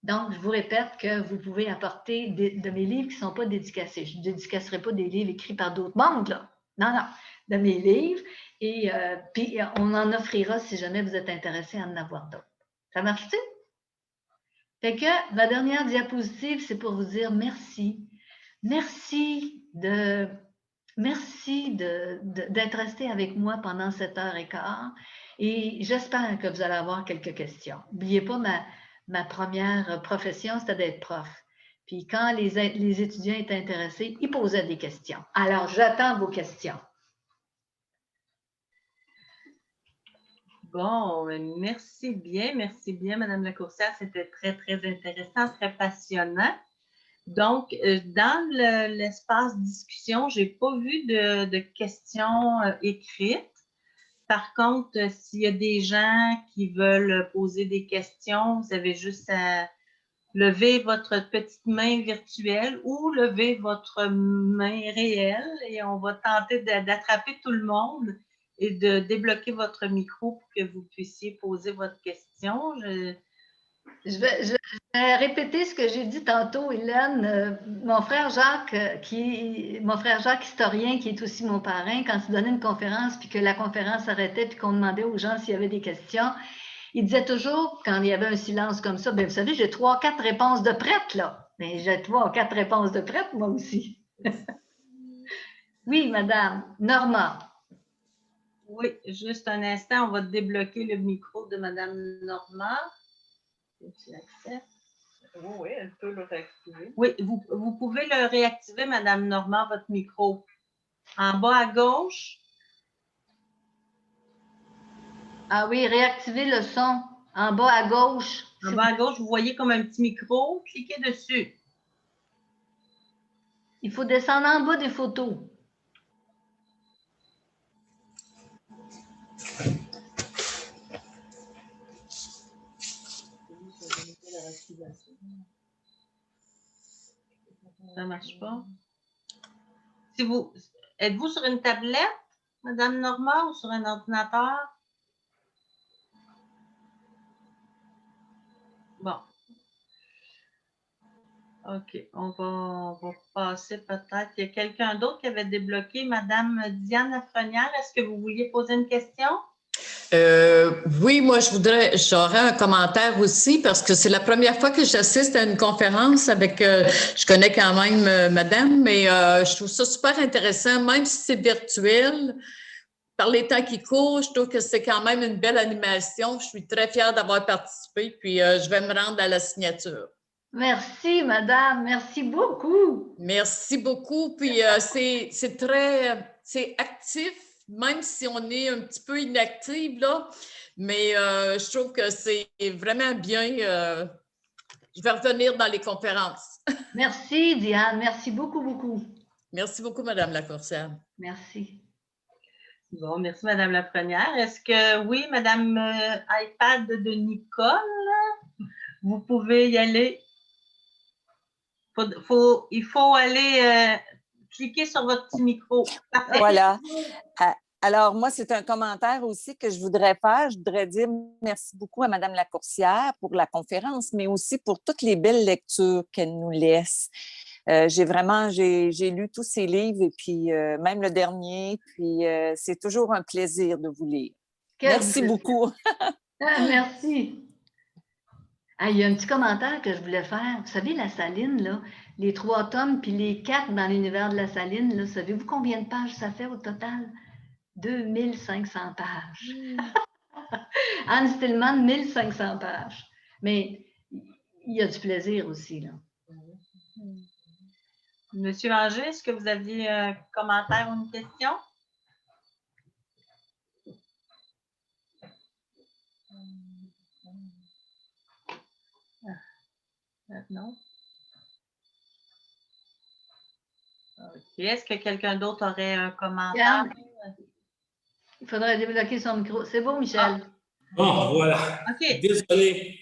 Donc, je vous répète que vous pouvez apporter de mes livres qui ne sont pas dédicacés. Je ne dédicacerai pas des livres écrits par d'autres mondes, là. Non, non, de mes livres. Et puis, on en offrira si jamais vous êtes intéressé à en avoir d'autres. Ça marche-tu? Fait que ma dernière diapositive, c'est pour vous dire merci. Merci d'être resté avec moi pendant 7h15 et j'espère que vous allez avoir quelques questions. N'oubliez pas, ma première profession, c'était d'être prof. Puis quand les étudiants étaient intéressés, ils posaient des questions. Alors, j'attends vos questions. Bon, merci bien, Madame Lacourcière. C'était très, très intéressant, très passionnant. Donc, dans l'espace discussion, je n'ai pas vu de questions écrites. Par contre, s'il y a des gens qui veulent poser des questions, vous avez juste à lever votre petite main virtuelle ou lever votre main réelle et on va tenter d'attraper tout le monde et de débloquer votre micro pour que vous puissiez poser votre question. Je vais répéter ce que j'ai dit tantôt, Hélène. Mon frère Jacques, historien, qui est aussi mon parrain, quand il donnait une conférence, puis que la conférence arrêtait, puis qu'on demandait aux gens s'il y avait des questions, il disait toujours, quand il y avait un silence comme ça, bien, vous savez, j'ai 3 ou 4 réponses de prête, là. Mais j'ai 3 ou 4 réponses de prête, moi aussi. Oui, madame. Norma. Oui, juste un instant, on va débloquer le micro de madame Norma. Tu acceptes? Oui, elle peut le réactiver. Oui, vous pouvez le réactiver, madame Norma, votre micro. En bas à gauche. Ah oui, réactivez le son. En bas à gauche. En bas à gauche, vous voyez comme un petit micro. Cliquez dessus. Il faut descendre en bas des photos. Ça ne marche pas. Êtes-vous sur une tablette, madame Norma, ou sur un ordinateur? Bon. OK. On va passer peut-être. Il y a quelqu'un d'autre qui avait débloqué. Madame Diane Lafrenière, est-ce que vous vouliez poser une question? Oui, moi, j'aurais un commentaire aussi parce que c'est la première fois que j'assiste à une conférence avec, je connais quand même madame, mais je trouve ça super intéressant, même si c'est virtuel. Par les temps qui courent, je trouve que c'est quand même une belle animation. Je suis très fière d'avoir participé, puis je vais me rendre à la signature. Merci, madame. Merci beaucoup. Merci beaucoup. Puis c'est actif, même si on est un petit peu inactive, là. Mais je trouve que c'est vraiment bien. je vais revenir dans les conférences. Merci, Diane. Merci beaucoup, beaucoup. Merci beaucoup, Madame la coursière. Merci. Bon, merci, Madame la première. Est-ce que, oui, Madame iPad de Nicole, vous pouvez y aller? Il faut aller cliquer sur votre petit micro. Parfait. Voilà. Alors, moi, c'est un commentaire aussi que je voudrais faire. Je voudrais dire merci beaucoup à Madame la coursière pour la conférence, mais aussi pour toutes les belles lectures qu'elle nous laisse. J'ai lu tous ses livres et puis même le dernier, puis c'est toujours un plaisir de vous lire. Merci beaucoup. Merci. Ah, il y a un petit commentaire que je voulais faire. Vous savez, la Saline, là, les 3 tomes puis les 4 dans l'univers de la Saline, là, savez-vous combien de pages ça fait au total? 2500 pages. Anne Stillman, 1500 pages. Mais il y a du plaisir aussi, là. Monsieur Anger, est-ce que vous aviez un commentaire ou une question? Non? OK. Est-ce que quelqu'un d'autre aurait un commentaire? Il faudrait débloquer son micro. C'est bon, Michel? Bon, voilà. OK. Désolé.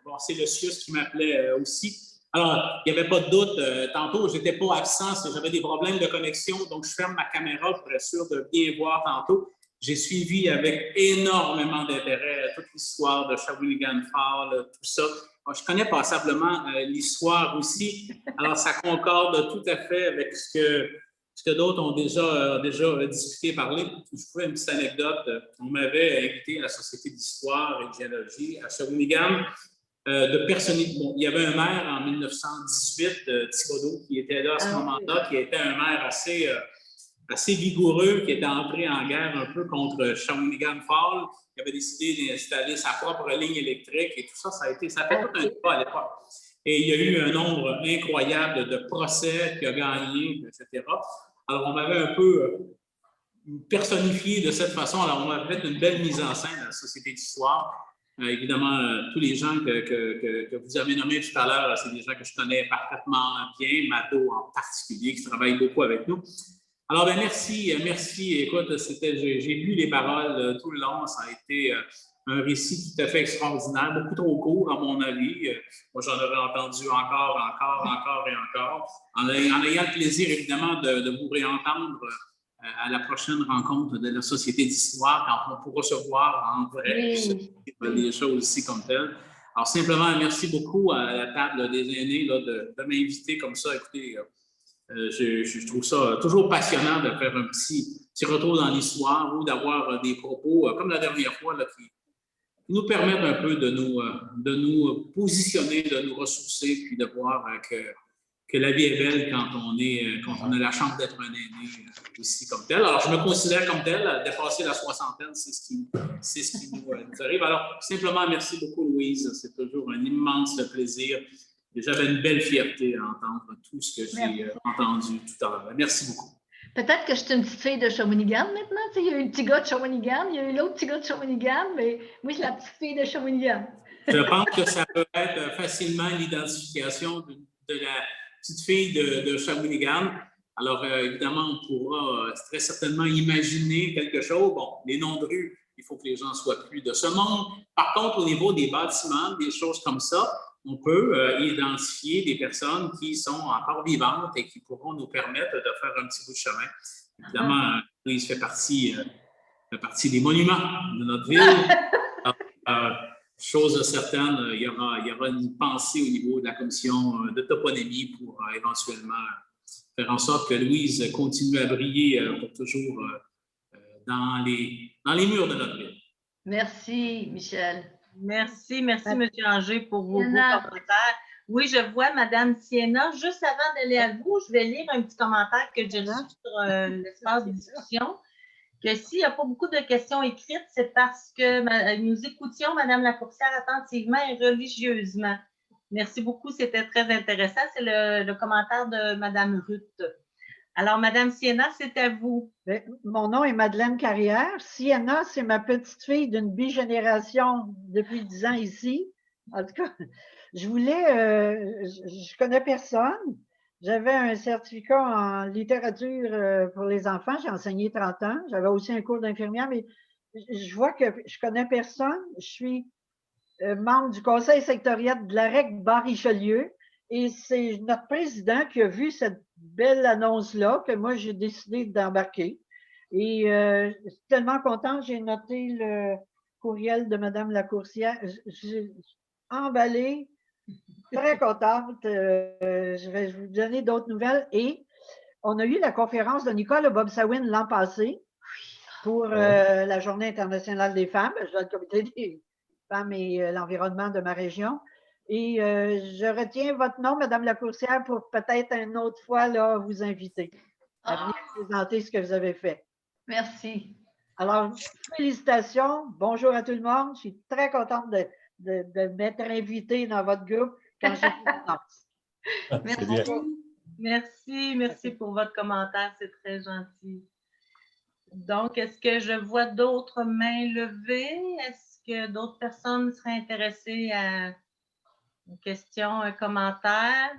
Bon, c'est le CIUS qui m'appelait aussi. Alors, il n'y avait pas de doute. Tantôt, je n'étais pas absent. J'avais des problèmes de connexion. Donc, je ferme ma caméra pour être sûr de bien voir tantôt. J'ai suivi avec énormément d'intérêt toute l'histoire de Shawinigan Fall, tout ça. Moi, je connais passablement l'histoire aussi. Alors, ça concorde tout à fait avec ce que d'autres ont déjà discuté, parlé. Je vous fais une petite anecdote. On m'avait invité à la Société d'histoire et de géologie à Shawinigan de personnifier. Bon, il y avait un maire en 1918, Thibodeau, qui était là à ce moment-là, qui était un maire assez vigoureux, qui était entré en guerre un peu contre Shawinigan Fall, qui avait décidé d'installer sa propre ligne électrique et tout ça. Ça fait tout un débat à l'époque. Et il y a eu un nombre incroyable de procès qui a gagné, etc. Alors, on m'avait un peu personnifié de cette façon. Alors, on m'avait fait une belle mise en scène à la Société d'histoire. Évidemment, tous les gens que vous avez nommés tout à l'heure, c'est des gens que je connais parfaitement bien, Mado en particulier, qui travaille beaucoup avec nous. Alors, ben merci. Écoute, j'ai lu les paroles tout le long. Ça a été un récit tout à fait extraordinaire, beaucoup trop court, à mon avis. Moi, j'en aurais entendu encore et encore. En ayant le plaisir, évidemment, de vous réentendre à la prochaine rencontre de la Société d'histoire, quand on pourra se voir en vrai, des choses aussi comme telles. Alors, simplement, merci beaucoup à la table des aînés là, de m'inviter comme ça. Écoutez, je trouve ça toujours passionnant de faire un petit retour dans l'histoire ou d'avoir des propos, comme la dernière fois, là, qui nous permettent un peu de nous positionner, de nous ressourcer, puis de voir que la vie est belle quand on a la chance d'être un aîné aussi comme tel. Alors, je me considère comme tel, dépasser la soixantaine, c'est ce qui nous arrive. Alors, simplement, merci beaucoup, Louise. C'est toujours un immense plaisir. J'avais une belle fierté à entendre tout ce que j'ai entendu tout à l'heure. Merci beaucoup. Peut-être que je suis une petite fille de Shawinigan maintenant. Tu sais, il y a eu le petit gars de Shawinigan, il y a eu l'autre petit gars de Shawinigan, mais moi, je suis la petite fille de Shawinigan. Je pense que ça peut être facilement l'identification de la petite fille de Shawinigan. Alors, évidemment, on pourra très certainement imaginer quelque chose. Bon, les noms de rue, il faut que les gens soient plus de ce monde. Par contre, au niveau des bâtiments, des choses comme ça, on peut identifier des personnes qui sont encore vivantes et qui pourront nous permettre de faire un petit bout de chemin. Évidemment, Louise fait partie des monuments de notre ville. Chose certaine, il y aura une pensée au niveau de la commission de toponymie pour éventuellement faire en sorte que Louise continue à briller pour toujours dans les murs de notre ville. Merci, Michel. Merci, M. Anger, pour vos commentaires. Oui, je vois Mme Sienna. Juste avant d'aller à vous, je vais lire un petit commentaire que j'ai reçu sur l'espace de discussion. Que s'il n'y a pas beaucoup de questions écrites, c'est parce que nous écoutions Mme la coursière attentivement et religieusement. Merci beaucoup, c'était très intéressant. C'est le commentaire de Mme Ruth. Alors, Mme Sienna, c'est à vous. Mon nom est Madeleine Carrière. Sienna, c'est ma petite fille d'une bigénération depuis 10 ans ici. En tout cas, je voulais, je connais personne. J'avais un certificat en littérature pour les enfants. J'ai enseigné 30 ans. J'avais aussi un cours d'infirmière, mais je vois que je connais personne. Je suis membre du conseil sectoriel de la REC Bar-Richelieu et c'est notre président qui a vu cette belle annonce-là que moi, j'ai décidé d'embarquer. Et je suis tellement contente, j'ai noté le courriel de Mme Lacourcière. J'ai emballé, très contente. Je vais vous donner d'autres nouvelles. Et on a eu la conférence de Nicole Bobsawin l'an passé pour la Journée internationale des femmes. Je dois le comité des femmes et l'environnement de ma région. Et je retiens votre nom, Mme Lacourcière, pour peut-être une autre fois là, vous inviter à venir présenter ce que vous avez fait. Merci. Alors, félicitations. Bonjour à tout le monde. Je suis très contente de m'être invitée dans votre groupe quand j'ai fait l'annonce. C'est bien. Merci pour votre commentaire, c'est très gentil. Donc, est-ce que je vois d'autres mains levées? Est-ce que d'autres personnes seraient intéressées à une question, un commentaire?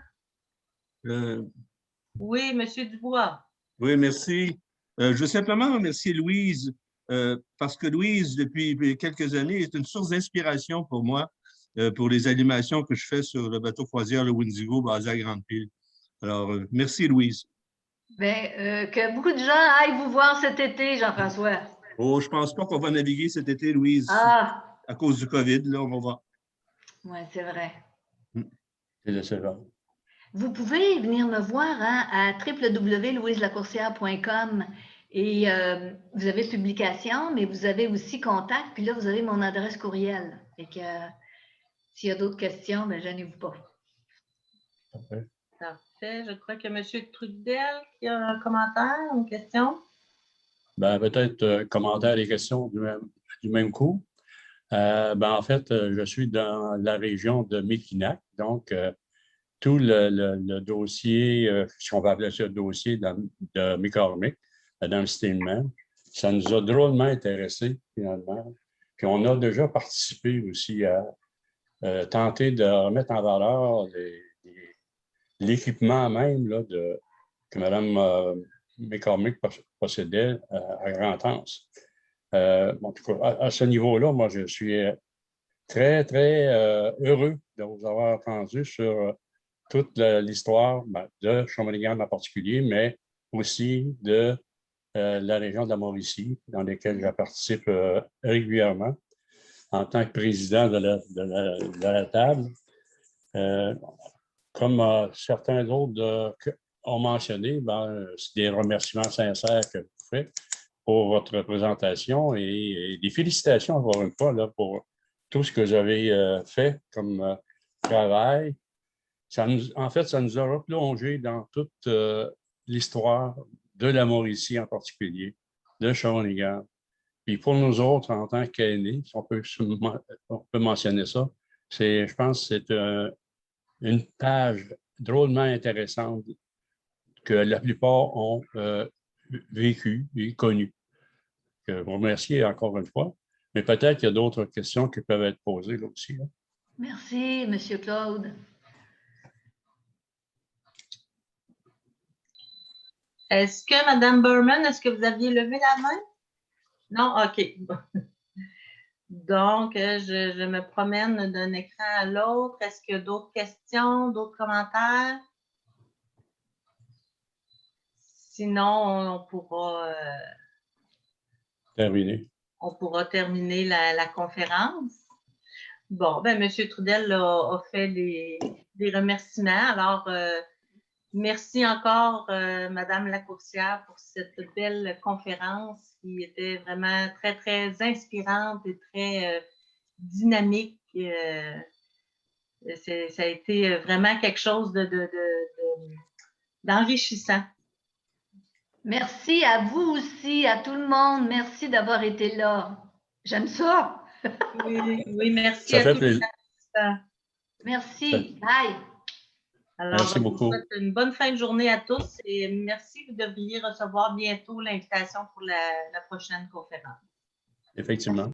Oui, M. Dubois. Oui, merci. Je veux simplement remercier Louise parce que Louise, depuis quelques années, est une source d'inspiration pour moi pour les animations que je fais sur le bateau croisière le Windigo basé à Grande-Pile. Alors, merci Louise. Bien, que beaucoup de gens aillent vous voir cet été, Jean-François. Oh, je ne pense pas qu'on va naviguer cet été, Louise, Ah, à cause du COVID. Là, on va voir. oui, c'est vrai. C'est décevant. Vous pouvez venir me voir à www.louiselacourcière.com et vous avez publication, mais vous avez aussi contact, puis là, vous avez mon adresse courriel. Et que s'il y a d'autres questions, ben, gênez-vous pas. Parfait. Je crois que M. Trudel qui a un commentaire, une question. Ben, peut-être commentaires et questions du même coup. En fait, je suis dans la région de Mekinac, donc tout le dossier, si on va appeler ça le dossier de McCormick, Mme Steinman, ça nous a drôlement intéressés finalement. Puis on a déjà participé aussi à tenter de remettre en valeur l'équipement même là, que Mme McCormick possédait à Grand-Anse. En tout cas, à ce niveau-là, moi, je suis très, très heureux de vous avoir entendu sur toute l'histoire de Shawinigan en particulier, mais aussi de la région de la Mauricie, dans laquelle je participe régulièrement en tant que président de la table. Comme certains autres ont mentionné, c'est des remerciements sincères que vous faites pour votre présentation et des félicitations encore une fois là, pour tout ce que vous avez fait comme travail. En fait, ça nous a replongé dans toute l'histoire de la Mauricie en particulier, de Shawinigan. Puis pour nous autres, en tant qu'aînés, si on peut mentionner ça, je pense que c'est une page drôlement intéressante que la plupart ont vécu et connu. Je vous remercie encore une fois, mais peut-être qu'il y a d'autres questions qui peuvent être posées là aussi. Là. Merci, M. Claude. Est-ce que, Mme Berman, est-ce que vous aviez levé la main? Non? OK. Donc, je me promène d'un écran à l'autre. Est-ce qu'il y a d'autres questions, d'autres commentaires? Sinon, on pourra terminer la conférence. Bon, ben, M. Trudel a fait les remerciements. Alors, merci encore, Mme Lacourcière, pour cette belle conférence qui était vraiment très, très inspirante et très dynamique. Ça a été vraiment quelque chose d'enrichissant. Merci à vous aussi, à tout le monde. Merci d'avoir été là. J'aime ça. Oui, merci ça à fait tous plaisir. Merci. Bye. Alors, merci beaucoup. Je vous souhaite une bonne fin de journée à tous et merci. Vous devriez recevoir bientôt l'invitation pour la prochaine conférence. Effectivement.